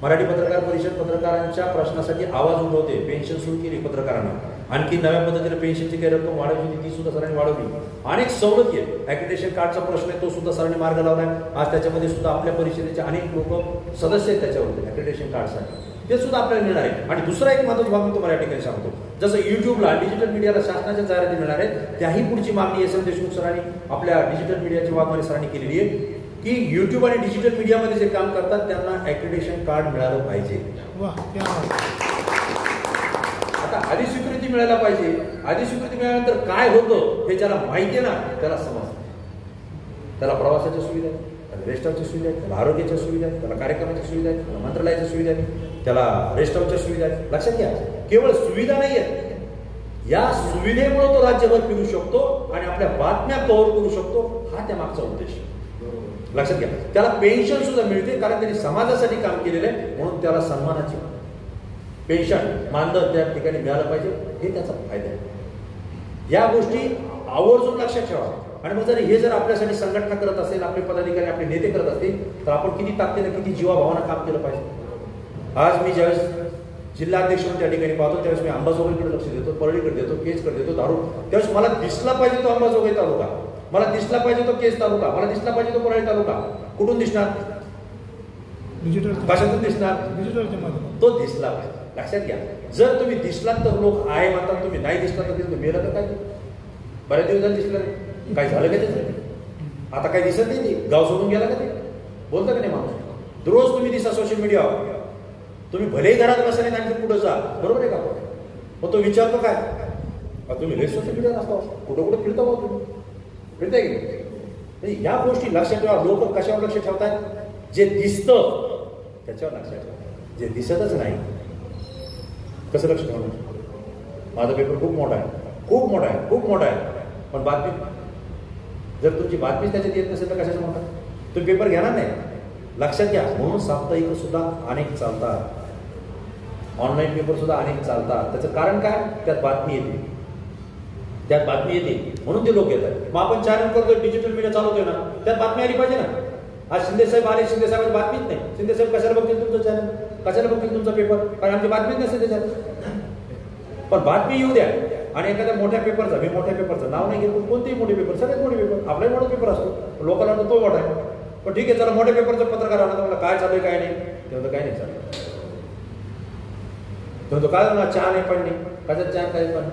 मराठी पत्रकार परिषद पत्रकारांच्या प्रश्नासाठी आवाज उठवते. पेन्शन सुरू केली पत्रकारांना, आणखी नव्या पद्धतीने पेन्शनची काही रक्कम वाढवली होती, ती सुद्धा सरांनी वाढवली. अनेक सवलती आहेत. ॲक्रिडिटेशन कार्डचा प्रश्न आहे, तो सुद्धा सरांनी मार्ग लावलाय. आज त्याच्यामध्ये सुद्धा आपल्या परिषदेचे अनेक लोक सदस्य आहेत त्याच्यावर ॲक्रिडिटेशन कार्डसाठी, ते सुद्धा आपल्याला मिळणार आहे. आणि दुसरा एक महत्त्वाचा भाग मी तुम्हाला या ठिकाणी सांगतो, जसं युट्यूबला डिजिटल मीडियाला शासनाच्या जाहिराती मिळणार आहेत, त्याही पुढची मागणी एस एम देशमुख सरांनी आपल्या डिजिटल मीडियाची वाघमारे सरांनी केलेली आहे की युट्यूब आणि डिजिटल मीडियामध्ये जे काम करतात त्यांना ॲक्रिडिटेशन कार्ड मिळालं पाहिजे. आता आधी स्वीकृती मिळायला पाहिजे. आधी स्वीकृती मिळाल्यानंतर काय होतं हे ज्याला माहिती आहे ना त्याला समजतं. त्याला प्रवासाच्या सुविधा आहेत, त्याला रेस्ट हाऊसच्या सुविधा आहेत, त्याला आरोग्याच्या सुविधा आहेत, त्याला कार्यक्रमाच्या सुविधा आहेत, त्याला मंत्रालयाच्या सुविधा आहेत, त्याला रेस्ट हाऊसच्या सुविधा आहेत. लक्षात घ्या, केवळ सुविधा नाही आहेत, या सुविधेमुळे तो राज्यभर फिरू शकतो आणि आपल्या बातम्या कव्हर करू शकतो. हा त्या मागचा उद्देश आहे. लक्षात घ्या, त्याला पेन्शन सुद्धा मिळते कारण त्यांनी समाजासाठी काम केलेलं आहे, म्हणून त्याला सन्मानाची पेन्शन मानधन त्या ठिकाणी मिळालं पाहिजे. हे त्याचा फायदा आहे. या गोष्टी आवर्जून लक्षात ठेवा. आणि मग जर आपल्यासाठी संघटना करत असेल, आपले पदाधिकारी आपले नेते करत असतील, तर आपण किती ताकदीने किती जीवाभावानं काम केलं पाहिजे. आज मी ज्यावेळेस जिल्हाध्यक्ष म्हणून त्या ठिकाणी पाहतो त्यावेळेस मी अंबाजोगाईकडे लक्ष देतो, परळीकडे देतो, केजकडे देतो, दारू. त्यावेळेस मला दिसला पाहिजे तो अंबाजोगाई तालुका, मला दिसला पाहिजे तो केज तालुका, मला दिसला पाहिजे तो परळी तालुका. कुठून दिसणार? कशातून दिसणार? तो दिसला पाहिजे. लक्षात घ्या, जर तुम्ही दिसलात तर लोक आहे म्हणतात, तुम्ही नाही दिसलात तर तुम्ही मेलं तर काय? बऱ्याच दिवसांनी दिसलं नाही, काय झालं का त्याचं? आता काय दिसत नाही, ते गाव सोडून गेला का? ते बोलतं का नाही माणूस? रोज तुम्ही दिसा सोशल मीडियावर, तुम्ही भलेही घरात बसले नाही आणखी पुढे जा, बरोबर आहे का? मग तो विचारतो काय, तुम्ही लय सोशल मीडियावर असतो, कुठं कुठं फिरता बघ, तुम्ही फिरताय की? या गोष्टी लक्षात ठेवा. लोक कशावर लक्ष ठेवतात? जे दिसतं त्याच्यावर लक्षात ठेवा, जे दिसतच नाही कसं लक्ष ठेवणार? माझा पेपर खूप मोठा आहे, खूप मोठा आहे, खूप मोठा आहे, पण बातमी जर तुमची बातमीच त्याच्यात येत नसेल तर कशाचं म्हणतात? तुम्ही पेपर घेणार नाही. लक्षात घ्या, म्हणून साप्ताहिक सुद्धा अनेक चालतात, ऑनलाईन पेपर सुद्धा अनेक चालतात. त्याचं कारण काय? त्यात बातमी येते, त्यात बातमी येते म्हणून ते लोक येतात. मग आपण चॅनल करतोय, डिजिटल मीडिया चालवतोय ना, त्यात बातमी आली पाहिजे ना. आज शिंदे साहेब आले, शिंदे साहेब बातमीच नाही. शिंदे साहेब कशाला बघतील तुमचं चॅनल, कशाला बघतील तुमचा पेपर? कारण आमची बातमीच नसते त्याच्यात. पण बातमी येऊ द्या. आणि एखाद्या मोठ्या पेपरचा, मी मोठ्या पेपरचं नाव नाही घेतो, कोणतेही मोठे पेपर, सगळ्यात मोठे पेपर, आपलाही मोठा पेपर असतो, लोकांना वाटतं तो मोठा आहे. पण ठीक आहे, चला मोठ्या पेपरचा पत्रकार आणा, तुम्हाला काय चालू आहे काय नाही, तेव्हा काय नाही चालू. तेव्हा काय झालं, चहा नाही पण नाही, कशात चहा काय पण.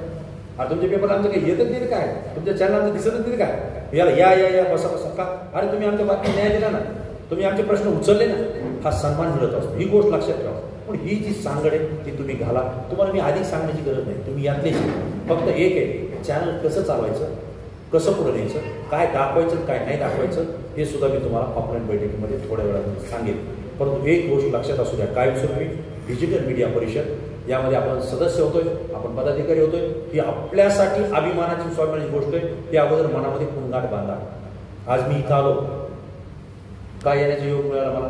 अरे तुमचे पेपर आमचं काही येतच नाही काय, तुमच्या चॅनल आमचं दिसतच नाही काय? याला या बसा बसा का? अरे तुम्ही आमच्या बातमी न्याय दिला ना, तुम्ही आमचे प्रश्न उचलले ना, हा सन्मान मिळत असतो. ही गोष्ट लक्षात ठेवा. पण ही जी सांगड आहे ती तुम्ही घाला. तुम्हाला मी अधिक सांगण्याची गरज नाही, तुम्ही यातलेच. फक्त एक आहे, चॅनल कसं चालवायचं, कसं पुढे न्यायचं, काय दाखवायचं काय नाही दाखवायचं, हे सुद्धा मी तुम्हाला ऑफलाईन बैठकीमध्ये थोड्या वेळात सांगेन. परंतु एक गोष्ट लक्षात असू द्या, कायमस्वरूपी डिजिटल मीडिया परिषद यामध्ये आपण सदस्य होतोय, आपण पदाधिकारी होतोय, ही आपल्यासाठी अभिमानाची स्वाभिमानाची गोष्ट आहे. ती अगोदर मनामध्ये पुनगाट बांधा. आज मी इथं आलो, काय येण्याचा योग मिळाला मला?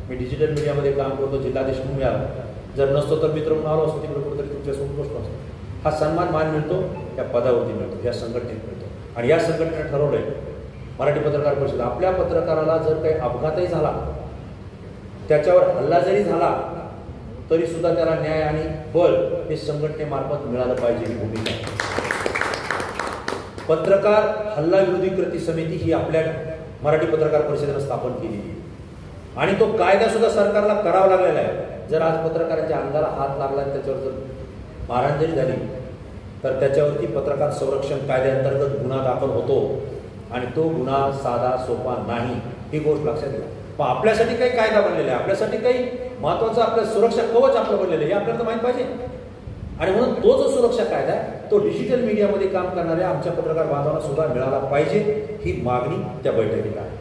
मी डिजिटल मीडियामध्ये काम करतो, जिल्हाधीश म्हणून मिळाला. जर नसतो तर मित्र म्हणून आलो असतो, तिकडे कुठेतरी तुमच्यासोबत बसलो असतो. हा सन्मान मान मिळतो या पदावरती मिळतो, या संघटनेत मिळतो. आणि या संघटनेने ठरवलंय, मराठी पत्रकार परिषद, आपल्या पत्रकाराला जर काही अपघातही झाला, त्याच्यावर हल्ला जरी झाला तरी सुद्धा त्याला न्याय आणि बळ हे संघटनेमार्फत मिळालं पाहिजे, ही भूमिका. पत्रकार हल्ला विरोधी कृती समिती ही आपल्या मराठी पत्रकार परिषदेनं स्थापन केलेली आहे. आणि तो कायदा सुद्धा सरकारला करावा लागलेला आहे. जर आज पत्रकारांच्या अंगाला हात लागला आणि त्याच्यावर जर मारहाण जरी झाली तर त्याच्यावरती पत्रकार संरक्षण कायद्याअंतर्गत गुन्हा दाखल होतो. आणि तो गुन्हा साधा सोपा नाही, ही गोष्ट लक्षात घ्या. पण आपल्यासाठी काही कायदा बनलेला आहे, आपल्यासाठी काही महत्वाचं आपलं सुरक्षा कवच आपलं बनलेलं आहे हे आपल्याला माहीत पाहिजे. आणि म्हणून तो जो सुरक्षा कायदा आहे तो डिजिटल मीडियामध्ये काम करणाऱ्या आमच्या पत्रकार बांधवांना सुद्धा मिळाला पाहिजे, ही मागणी त्या बैठकीत आहे.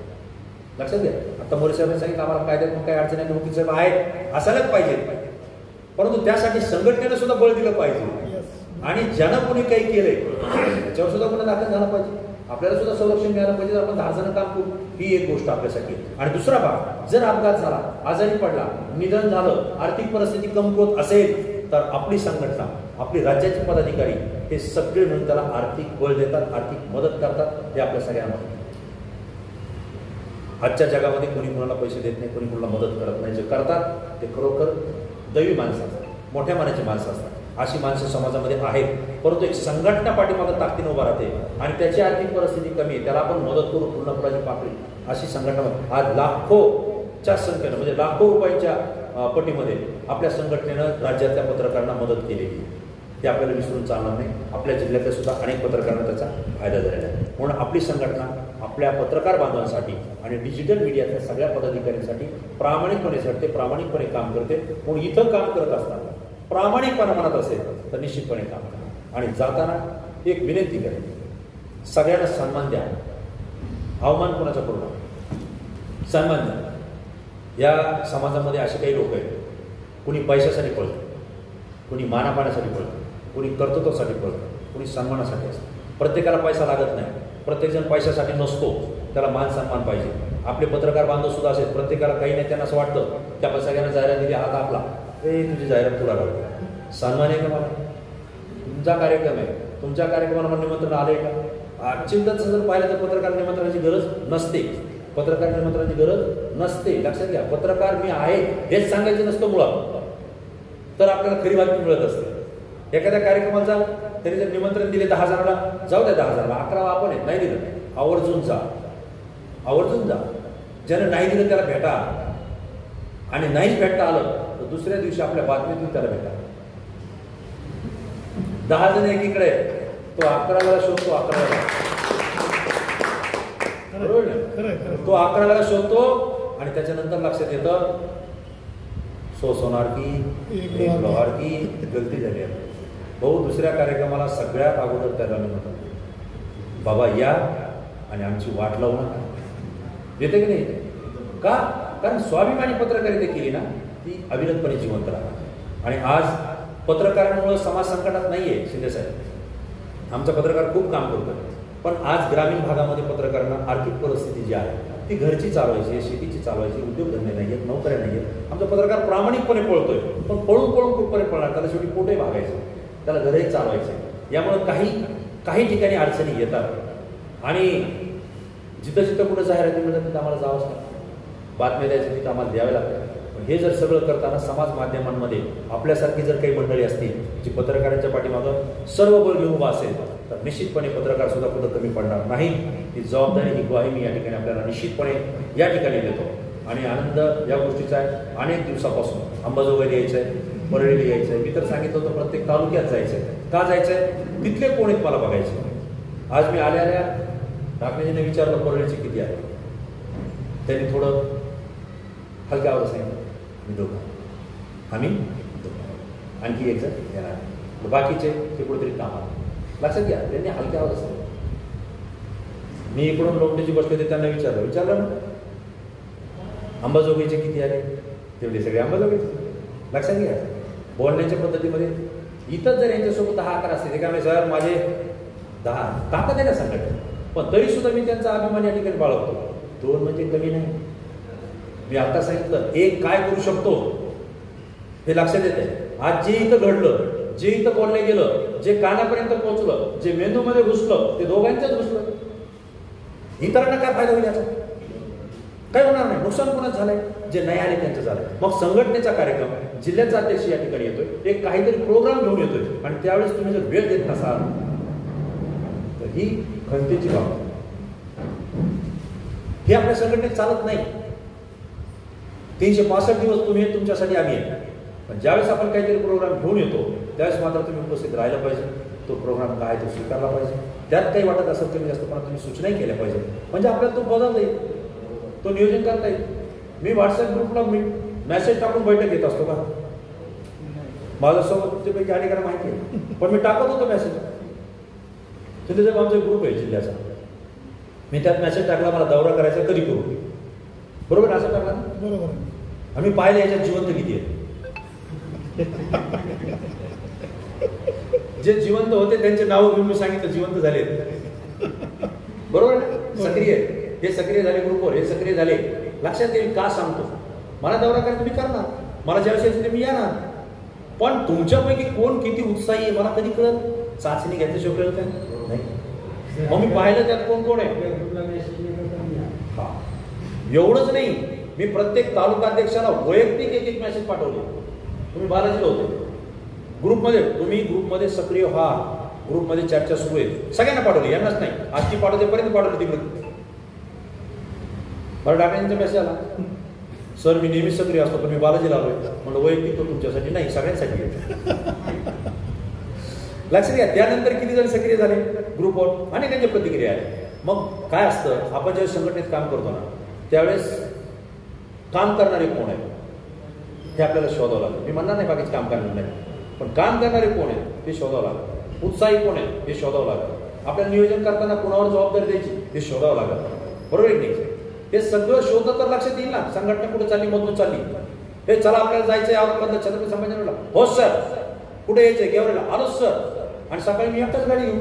लक्षात घ्या. आता मोरे साहेबांनी सांगितलं आम्हाला कायद्यात मग काही अडचणी नाही, वकील साहेब आहेत, असायलाच पाहिजे. परंतु त्यासाठी संघटनेनं सुद्धा बळ दिलं पाहिजे आणि ज्यानं कोणी काही केलंय त्याच्यावर सुद्धा गुन्हा दाखल झाला पाहिजे. आपल्याला सुद्धा संरक्षण मिळालं पाहिजे. आपण 10 जण काम करू, ही एक गोष्ट आपल्यासाठी. आणि दुसरा भाग, जर अपघात झाला, आजारी पडला, निधन झालं, आर्थिक परिस्थिती कमकुवत असेल तर आपली संघटना, आपली राज्याचे पदाधिकारी हे सगळे मिळून त्याला आर्थिक बळ देतात, आर्थिक मदत करतात. हे आपल्या सगळ्यांना आजच्या जगामध्ये कोणी कोणाला पैसे देत नाही, कोणी कोणाला मदत करत नाही. जे करतात ते खरोखर दैवी माणसं असतात, मोठ्या मनाची माणसं असतात. अशी माणसं समाजामध्ये आहेत. परंतु एक संघटना पाठीमागं ताकदीने उभा राहते आणि त्याची आर्थिक परिस्थिती कमी आहे, त्याला आपण मदत करू पूर्णपणाची पाकळी, अशी संघटना आज लाखोच्या संख्येनं म्हणजे लाखो रुपयांच्या पटीमध्ये आपल्या संघटनेनं राज्यातल्या पत्रकारांना मदत केलेली. ते आपल्याला विसरून चालणार नाही. आपल्या जिल्ह्यातल्या सुद्धा अनेक पत्रकारांना त्याचा फायदा झालेला आहे. म्हणून आपली संघटना आपल्या पत्रकार बांधवांसाठी आणि डिजिटल मीडियातल्या सगळ्या पदाधिकाऱ्यांसाठी प्रामाणिकपणे झटते, प्रामाणिकपणे काम करते. म्हणून इथं काम करत असताना प्रामाणिकपणा मनात असेल तर निश्चितपणे काम करा. आणि जाताना एक विनंती करेन, सगळ्यांना सन्मान द्या, अवमान कोणाचा करू नका, सन्मान द्या. या समाजामध्ये असे काही लोक आहेत, कुणी पैशासाठी पळतं, कुणी मानापाण्यासाठी पळतं, कुणी कर्तृत्वासाठी पळतं, कुणी सन्मानासाठी असतं. प्रत्येकाला पैसा लागत नाही, प्रत्येकजण पैशासाठी नसतो, त्याला मान सन्मान पाहिजे. आपले पत्रकार बांधव सुद्धा असेल, प्रत्येकाला काही नाही त्यांना असं वाटतं की आपण सगळ्यांना जाहिरात दिली, हात आपला, तुझी जाहिरात तुला लागली, सन्मान आहे का मला? तुमचा कार्यक्रम आहे, तुमच्या कार्यक्रमाला निमंत्रण आलंय का? चिंतच जर पाहिलं तर पत्रकार निमंत्रणाची गरज नसते, पत्रकार निमंत्रणाची गरज नसते. लक्षात घ्या, पत्रकार मी आहे हेच सांगायचं नसतं मुळात, तर आपल्याला खरी बातमी मिळत असते. एखाद्या कार्यक्रमाला जा, त्यांनी जर निमंत्रण दिले 10 जणांना, जाऊ द्या 10 जणांना, 11 आपण आहे, नाही दिलं आवर्जून जा, आवर्जून जा. ज्यानं नाही दिलं त्याला भेटा, आणि नाहीच भेटता आलं तर दुसऱ्या दिवशी आपल्या बातमीतून त्याला भेटा. 10 जण एकीकडे, तो 11व्याला शोधतो, 11व्याला तो 11व्याला शोधतो आणि त्याच्यानंतर लक्षात येतं सोनार की लोहार की गलती झाली आहे. भाऊ दुसऱ्या कार्यक्रमाला सगळ्यात अगोदर त्याला म्हणतात बाबा या आणि आमची वाट लावू नका. येते की नाही? का? कारण स्वाभिमानी पत्रकारिता केली ना ती अविरतपणे जिवंत राहणार. आणि आज पत्रकारांमुळे समाज संकटात नाहीये शिंदे साहेब, आमचा पत्रकार खूप काम करतो. पण आज ग्रामीण भागामध्ये पत्रकारांना आर्थिक परिस्थिती जी आहे ती घरची चालवायची आहे, शेतीची चालवायची, उद्योगधंदे नाही आहेत, नोकऱ्या नाही आहेत. आमचा पत्रकार प्रामाणिकपणे पळतोय, पण पळून पळून कुठपर्यंत पळणार? त्याला शेवटी पोटही भागायचं, त्याला घरही चालवायचं. यामुळे काही ठिकाणी अडचणी येतात आणि जिथं जिथं कुठं जाहिराती मिळतात तिथं आम्हाला जावंच लागतं, बातम्या द्यायचं तिथं आम्हाला द्यावे लागतं. हे जर सगळं करताना समाज माध्यमांमध्ये आपल्यासारखी जर काही मंडळी असतील जी पत्रकारांच्या पाठीमागं सर्व बळ घेऊन उभा असेल तर निश्चितपणे पत्रकार सुद्धा कुठं कमी पडणार नाही. ही जबाबदारी, ही ग्वाही मी या ठिकाणी आपल्याला निश्चितपणे या ठिकाणी देतो. आणि आनंद या गोष्टीचा आहे, अनेक दिवसापासून अंबाजोगाईला यायचं आहे, परळीला यायचं आहे. मी तर सांगितलं होतं प्रत्येक तालुक्यात जायचं आहे. का जायचं आहे? तिथले कोण आहेत मला बघायचे. आज मी आल्या ठाकरेजीने विचारलं परळीचे किती आहे, त्यांनी थोडं हलक्या आवाजात सांगितलं मी दोघं, आम्ही दोघं, आणखी एक जण येणार, बाकीचे ते कुठेतरी कामात. लक्षात घ्या, त्यांनी हलक्या आवाजात सांगितलं. मी इकडून लोंढेची बसले होते, त्यांना विचारलं अंबाजोगाईचे किती आले, तेवढे सगळे अंबाजोगाईचे. लक्षात घ्या, बोलण्याच्या पद्धतीमध्ये इथंच जर यांच्यासोबत 10-11 असते ते काय म्हणजे सर माझे 10 ताकद आहे का संघटना, पण तरी सुद्धा मी त्यांचा अभिमान या ठिकाणी बाळगतो. 2 म्हणजे कमी नाही. मी आता सांगितलं 1 काय करू शकतो हे लक्षात येत आहे. आज जे इथं घडलं, जे इथं बोललं गेलं, जे कानापर्यंत पोहोचलं, जे मेंदूमध्ये घुसलं ते दोघांच्याच घुसलं. इतरांना काय फायदा होईल याचा? काय होणार नाही. नुकसान कोणाच झालंय? जे नाही आले त्यांचं झालंय. मग संघटनेचा कार्यक्रम जिल्ह्याचा अध्यक्ष या ठिकाणी येतोय, एक काहीतरी प्रोग्राम घेऊन येतोय आणि त्यावेळेस तुम्ही जर वेळ देत नसाल तर ही खंतीची बाब. हे आपल्या संघटनेत चालत नाही. 365 दिवस तुम्ही तुमच्यासाठी आम्ही आहे, पण ज्यावेळेस आपण काहीतरी प्रोग्राम घेऊन येतो त्यावेळेस मात्र तुम्ही उपस्थित राहायला पाहिजे. तो प्रोग्राम काय तो स्वीकारला पाहिजे. त्यात काही वाटत असेल कमी जास्त पण तुम्ही सूचनाही केल्या पाहिजे, म्हणजे आपल्याला तो बदलता येईल, तो नियोजन करता येईल. मी व्हॉट्सअप ग्रुपला मेसेज टाकून बैठक घेत असतो का? माझ्यासोबत पैकी अनेकांना माहिती आहे, पण मी टाकत होतो मेसेज. तिथे जर आमचा ग्रुप आहे जिल्ह्याचा, मी त्यात मेसेज टाकला मला दौरा करायचा कधी करू, बरोबर असं टाकला ना? बरोबर. आम्ही पाहिलं याच्यात जिवंत किती आहे. जे जिवंत होते त्यांचे नाव घेऊन मी सांगितलं जिवंत झाले, बरोबर ना? सक्रिय, हे सक्रिय झाले ग्रुपवर, हे सक्रिय झाले. लक्षात येईल का सांगतो, मला दौरा करायला तुम्ही करणार, मला ज्या वेळेस मी येणार, पण तुमच्यापैकी कोण किती उत्साही आहे मला कधी कळत. चाचणी घ्यायचं कळत काय नाही. मग मी पाहिलं त्यात कोण कोण आहे. एवढंच नाही, मी प्रत्येक तालुकाध्यक्षाला वैयक्तिक एक मेसेज पाठवले. तुम्ही बालाजीला होते ग्रुपमध्ये, तुम्ही ग्रुपमध्ये सक्रिय व्हा, ग्रुपमध्ये चर्चा सुरू आहे, सगळ्यांना पाठवली, यांनाच नाही. आजची पाठवतेपर्यंत पाठवली तिकडे. मला डाक्यांचा मेसेज आला, सर मी नेहमीच सक्रिय असतो पण मी बालाजीला आलोय. म्हणलं वैयक्तिक तो तुमच्यासाठी नाही, सगळ्यांसाठी आहे. लक्षात घ्या. त्यानंतर किती जण सक्रिय झाले ग्रुपवर आणि त्यांच्या प्रतिक्रिया आहे. मग काय असतं, आपण ज्यावेळेस संघटनेत काम करतो ना त्यावेळेस काम करणारे कोण आहे हे आपल्याला शोधावं लागतं. मी म्हणणार नाही बाकीचं काम करणार नाही, पण काम करणारे कोण आहेत ते शोधावं लागतं. उत्साही कोण आहे हे शोधावं लागतं. आपल्याला नियोजन करताना कोणावर जबाबदारी द्यायची हे शोधावं लागतं, बरोबर आहे की? हे सगळं शोधलं तर लक्षात येईल ना संघटना कुठे चालली, मधून चालली. हे चला आपल्याला जायचंय औरंगाबादला छत्रपती संभाजीनगरला, हो सर. कुठे यायचंय, गेवरेला, आलो सर. आणि सकाळी मी एकटाच गाडी घेऊ,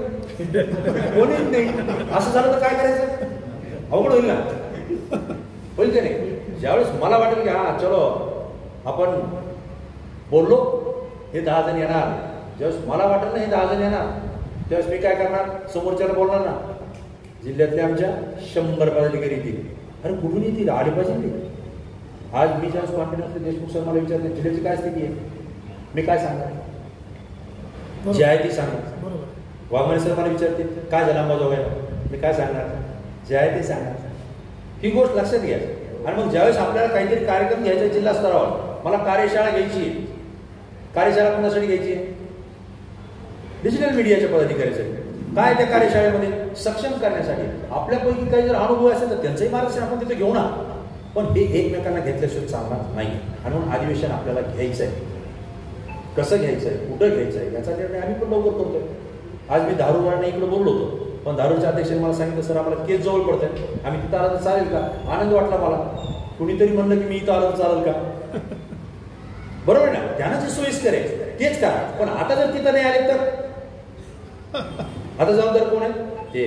कोणीच नाही. असं झालं तर काय करायचं, अवघड होईल ना, होईल की नाही? ज्यावेळेस मला वाटेल की हा चलो आपण बोललो, हे 10 जण येणार, ज्यावेळेस मला वाटेल ना हे 10 जण येणार, त्यावेळेस मी काय करणार, समोरच्याला बोलणार ना, जिल्ह्यातल्या आमच्या 100 पदाधिकारी येतील. अरे कुठून येतील, आले पाहिजे. आज मी ज्यावेळेस कॉन्फिडन्स देशमुख सर मला विचारते जिल्ह्याची काय स्थिती आहे, मी काय सांगणार, जे आहे ती सांगणार. वाघमारे सर मला विचारते काय झालं अंबाजोगाईला, मी काय सांगणार, जे आहे ते सांगणार. ही गोष्ट लक्षात घ्या. आणि मग ज्यावेळेस आपल्याला काहीतरी कार्यक्रम घ्यायचा जिल्हा स्तरावर, मला कार्यशाळा घ्यायची, कार्यशाळा कोणासाठी घ्यायची, डिजिटल मीडियाच्या पदाधिकाऱ्यासाठी. काय त्या कार्यशाळेमध्ये सक्षम करण्यासाठी आपल्यापैकी काही जर अनुभव असेल तर त्यांचंही मार्गदर्शन आपण तिथे घेऊ ना. पण हे एकमेकांना घेतल्याशिवाय चालणार नाही. आणि म्हणून अधिवेशन आपल्याला घ्यायचं आहे. कसं घ्यायचं आहे, कुठं घ्यायचं आहे याचा निर्णय आम्ही पण लवकर करतोय. आज मी धारूरवाडा इकडे बोललो होतो, पण धारूरच्या अध्यक्षांनी मला सांगितलं सर आम्हाला केस जवळ पडतंय, आम्ही तिथं आलं तर चालेल का. आनंद वाटला मला. कुणीतरी म्हणलं की मी इथं आलं तर चालेल का, बरोबर ना. त्यांना जे सोयीस्कर आहे तेच करा. पण आता जर तिथं नाही आले तर आता जबाबदार कोण आहे ते,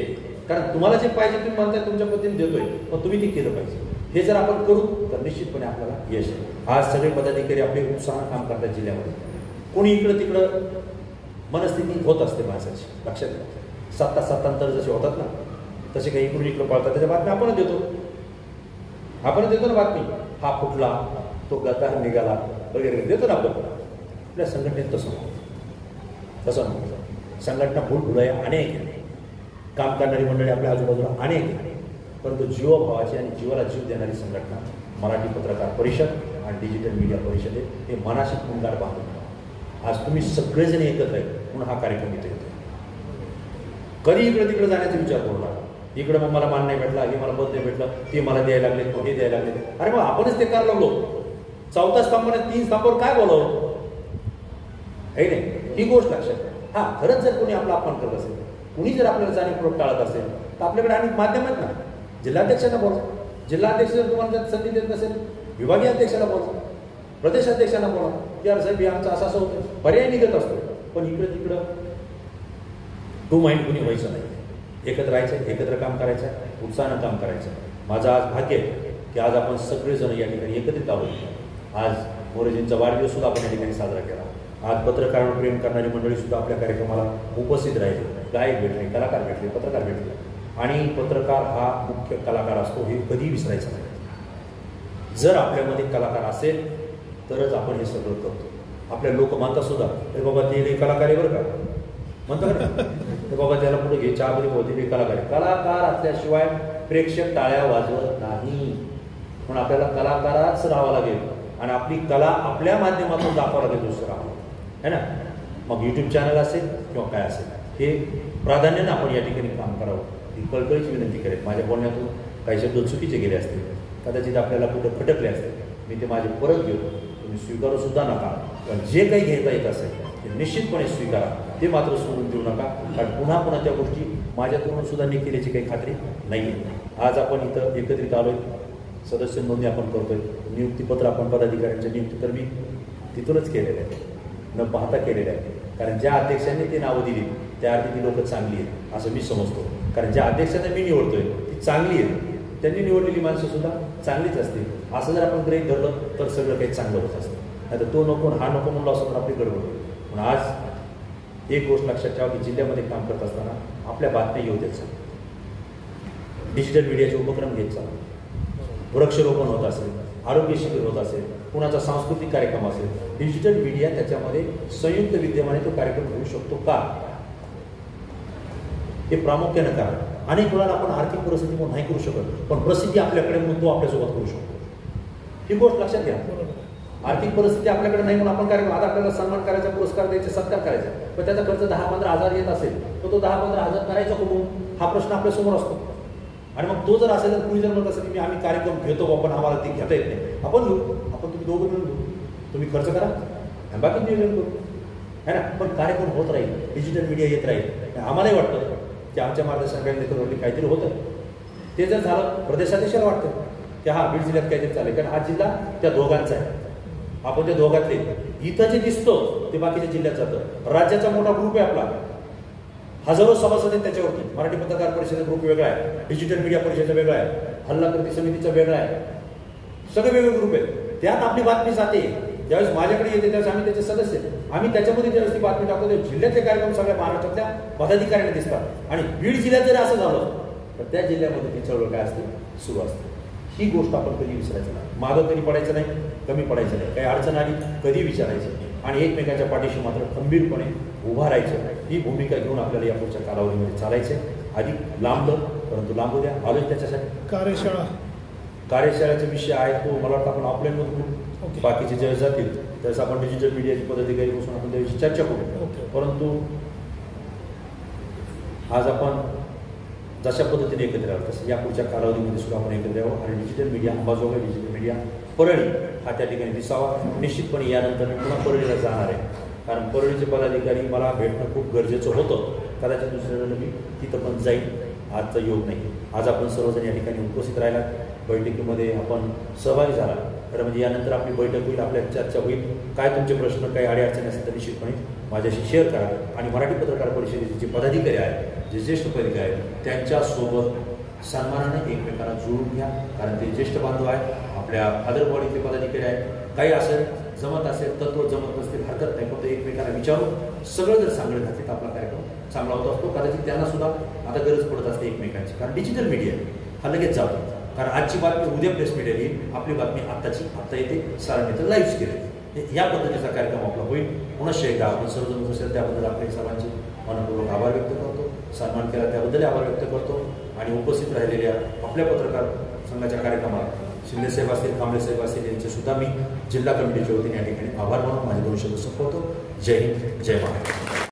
कारण तुम्हाला जे पाहिजे तुम्ही म्हणताय तुमच्या पद्धतीने देतोय, पण तुम्ही ते केलं पाहिजे. हे जर आपण करू तर निश्चितपणे आपल्याला यश आहे. आज सगळे पदाधिकारी आपले उत्साहानं काम करतात जिल्ह्यामध्ये. कोणी इकडं तिकडं मनस्थिती होत असते माणसाची, लक्षात घ्या. सत्तांतर जसे होतात ना तसे काही इकडून इकडं पळतात, त्याच्या बातम्या आपणच देतो ना बातमी. हा फुटला, तो गद्दार निघाला वगैरे देतो ना आपण. आपल्या संघटनेत तसं नव्हतं. संघटना भूलभुलया अनेक आहे, काम करणारी मंडळी आपल्या आजूबाजूला अनेक आहे, परंतु जीवभावाची आणि जीवाला जीव देणारी संघटना मराठी पत्रकार परिषद आणि डिजिटल मीडिया परिषद आहे. हे मनाशी पुंगार बांधून आज तुम्ही सगळेजण एकत्र आहे म्हणून हा कार्यक्रम इथे येतो. कधी इकडे तिकडे जाण्याचा विचार करू नका. इकडे मग मला मान नाही भेटला, हे मला पद नाही भेटलं, ते मला द्यायला लागले, हे द्यायला लागले. अरे मग आपणच ते करायला लागलो. 4 स्तंभाने 3 स्तंभावर काय बोलावं हे नाही. ही गोष्ट लक्षात घ्या. हा खरंच जर कोणी आपला अपमान करत असेल, कुणी जर आपल्याला जाणीवपूर्वक टाळत असेल तर आपल्याकडे अनेक माध्यम आहेत ना. जिल्हाध्यक्षांना बोला, जिल्हाध्यक्ष जर तुम्हाला संधी देत नसेल विभागीय अध्यक्षाला बोला, प्रदेशाध्यक्षांना बोला की यार साहेब आमचं असं होतं. पर्याय निघत असतो, पण इकडं तिकडं टू माइंड कुणी व्हायचं नाही. एकत्र राहायचं, एकत्र काम करायचं, उत्साहानं काम करायचं. माझं आज भाग्य आहे की आज आपण सगळेजण या ठिकाणी एकत्रित आहोत. आज मोरेजींचा वाढदिवस सुद्धा आपण या ठिकाणी साजरा केला. आज पत्रकारांवर प्रेम करणारी मंडळी सुद्धा आपल्या कार्यक्रमाला उपस्थित राहिली. गायक भेटले, कलाकार भेटले, पत्रकार भेटले. आणि पत्रकार हा मुख्य कलाकार असतो हे कधी विसरायचं नाही. जर आपल्यामध्ये कलाकार असेल तरच आपण हे सगळं करतो. आपल्या लोक म्हणतात सुद्धा हे बाबा ते कलाकार आहे बरं का म्हणतात ना, हे बाबा त्याला पुढे घे चहामध्ये होते ते कलाकार आहे. कलाकार असल्याशिवाय प्रेक्षक टाळ्या वाजवत नाही. म्हणून आपल्याला कलाकाराच राहावं लागेल आणि आपली कला आपल्या माध्यमातून दाखवावं लागेल दुसरं आहे ना. मग यूट्यूब चॅनल असेल किंवा काय असेल. हे प्राधान्याने आपण या ठिकाणी काम करावं ही कळकळीची विनंती करेल. माझ्या बोलण्यातून काही शब्द चुकीचे गेले असतील, कदाचित आपल्याला कुठं खटकले असतील, मी ते माझे परत घेतो. तुम्ही स्वीकारू सुद्धा नका. कारण जे काही घेता येत असेल ते निश्चितपणे स्वीकारा, ते मात्र सोडून देऊ नका. कारण पुन्हा पुन्हा त्या गोष्टी माझ्याकडून सुद्धा केल्याची काही खात्री नाही आहे. आज आपण इथं एकत्रित आलोय, सदस्य नोंदणी आपण करतोय, नियुक्तीपत्र आपण पदाधिकाऱ्यांच्या नियुक्ती तर मी तिथूनच केलेलं आहे, न पाहता केलेलं आहे. कारण ज्या अध्यक्षांनी ते नावं दिली त्या अर्थी ती लोकं चांगली आहेत असं मी समजतो. कारण ज्या अध्यक्षांना मी निवडतोय ती चांगली आहेत, त्यांनी निवडलेली माणसं सुद्धा चांगलीच असतील. असं जर आपण गृहीत धरलं तर सगळं काही चांगलं होत असतं. नाही तर तो नको हा नको म्हणलं असं तर आपली गडबड होईल. पण आज एक गोष्ट लक्षात ठेवा की जिल्ह्यामध्ये काम करत असताना आपल्या बातम्या येऊ द्यायचा, डिजिटल मीडियाचे उपक्रम घेत चालू, वृक्षारोपण होत असेल, आरोग्य शिबिर होत असेल, कुणाचा सांस्कृतिक कार्यक्रम असेल, डिजिटल मीडिया त्याच्यामध्ये संयुक्त विद्यमाने तो कार्यक्रम घेऊ शकतो का, हे प्रामुख्यानं करा. अनेक वेळा आपण आर्थिक परिस्थिती म्हणून नाही करू शकत, पण प्रसिद्धी आपल्याकडे म्हणून तो आपल्यासोबत करू शकतो. ही गोष्ट लक्षात घ्या. आर्थिक परिस्थिती आपल्याकडे नाही म्हणून आपण कार्यक्रम, आता आपल्याला सन्मान करायचा, पुरस्कार द्यायचे, सत्कार करायचा, पण त्याचा खर्च 10-15 हजार येत असेल तर तो 10-15 हजार करायचा कुठून हा प्रश्न आपल्यासमोर असतो. आणि मग तो जर असेल तर कुणी जर म्हणत असेल की आम्ही कार्यक्रम घेतो पण आम्हाला ते घेता येत नाही, आपण घेऊ, आपण तुम्ही दोघं मिळून घेऊ, तुम्ही खर्च करा आणि बाकी नियोजन करू, है ना. पण कार्यक्रम होत राहील, डिजिटल मीडिया येत राहील. आम्हालाही वाटतं की आमच्या मार्गदर्शनाखाली नेतृत्वाखाली काहीतरी होतं. ते जर झालं प्रदेशाध्यक्षाला वाटतं की हा बीड जिल्ह्यात काहीतरी चालेल, कारण हा जिल्हा त्या दोघांचा आहे, आपण त्या दोघातले. इथं जे दिसतं ते बाकीच्या जिल्ह्यात जातं. राज्याचा मोठा ग्रुप आहे आपला, हजारो सभासद आहेत त्याच्यावरती. मराठी पत्रकार परिषदेचा ग्रुप वेगळा आहे, डिजिटल मीडिया परिषदेचा वेगळा आहे, हल्ला कृती समितीचा वेगळा आहे, सगळे वेगळे ग्रुप आहेत. त्यात आपली बातमी जाते. ज्यावेळेस माझ्याकडे येते त्यावेळेस आम्ही त्याचे सदस्य, आम्ही त्याच्यामध्ये ज्यावेळेस ती बातमी टाकतो ते जिल्ह्यातले कार्यक्रम सगळ्या महाराष्ट्रातल्या पदाधिकाऱ्यांना दिसतात. आणि बीड जिल्ह्यात जरी असं झालं तर त्या जिल्ह्यामध्ये ती चळवळ काय असते सुरू असते. ही गोष्ट आपण कधी विसरायचं नाही, मागं कधी पडायचं नाही, कमी पडायचं नाही. काही अडचण आली कधी विचारायचं आणि एकमेकांच्या पाठीशी मात्र खंबीरपणे उभा राहायचं. ही भूमिका घेऊन आपल्याला या पुढच्या कालावधीमध्ये चालायचं. अधिक लांबलं परंतु लांबू द्या. आलोच त्याच्यासाठी कार्यशाळेचा विषय आहे तो मला वाटतं आपण ऑफलाईनमधून बाकीचे ज्यावेळेस जातील त्यावेळेस आपण डिजिटल मीडियाची पदाधिकारी बसून आपण त्याविषयी चर्चा करू. परंतु आज आपण जशा पद्धतीने एकत्र आहोत तसं या पुढच्या कालावधीमध्ये सुद्धा आपण एकत्र यावं आणि digital media Ambajogai digital media Parli हा त्या ठिकाणी दिसावा. निश्चितपणे यानंतर मी पुन्हा परळीला जाणार आहे, कारण परळीचे पदाधिकारी मला भेटणं खूप गरजेचं होतं. कदाचित दुसऱ्या वेळेला मी तिथं पण जाईल, आजचा योग नाही. आज आपण सर्वजण या ठिकाणी उपस्थित राहिला, बैठकीमध्ये आपण सहभागी झाला, तर म्हणजे यानंतर आपली बैठक होईल, आपल्या चर्चा होईल. काय तुमचे प्रश्न काही अडीअडचणी असेल तर निश्चितपणे माझ्याशी शेअर करा. आणि मराठी पत्रकार परिषदेचे जे पदाधिकारी आहेत, जे ज्येष्ठ पदाधिकारी आहेत, त्यांच्यासोबत सन्मानाने एकमेकांना जुळून घ्या, कारण ते ज्येष्ठ बांधव आहेत, आपल्या फादर बॉडीतले पदाधिकारी आहेत. काही असेल जमत असेल, तत्व जमत नसतील हरकत नाही, फक्त एकमेकांना विचारून सगळं जर चांगलं घातले तर आपला कार्यक्रम चांगला होत असतो. कदाचित त्यांना सुद्धा आता गरज पडत असते एकमेकांची, कारण डिजिटल मीडिया हा लगेच जातो. कारण आजची बातमी उद्या प्रेस मीडिया येईल, आपली बातमी आत्ता येते, सरांनी तर लाईव्ह केले. या पद्धतीचा कार्यक्रम आपला होईल. पुन्हा एकदा आपण सर्वजण असेल त्याबद्दल आपले सर्वांचे मनपूर्वक आभार व्यक्त करतो, सन्मान केला त्याबद्दल आभार व्यक्त करतो. आणि उपस्थित राहिलेल्या आपल्या पत्रकार संघाच्या कार्यक्रमात शिंदेसाहेब असतील, कांबळेसाहेब असतील यांचे सुद्धा मी जिल्हा कमिटीच्या वतीने या ठिकाणी आभार मानून माझे 2 शब्द संपवतो. जय हिंद, जय महाराष्ट्र.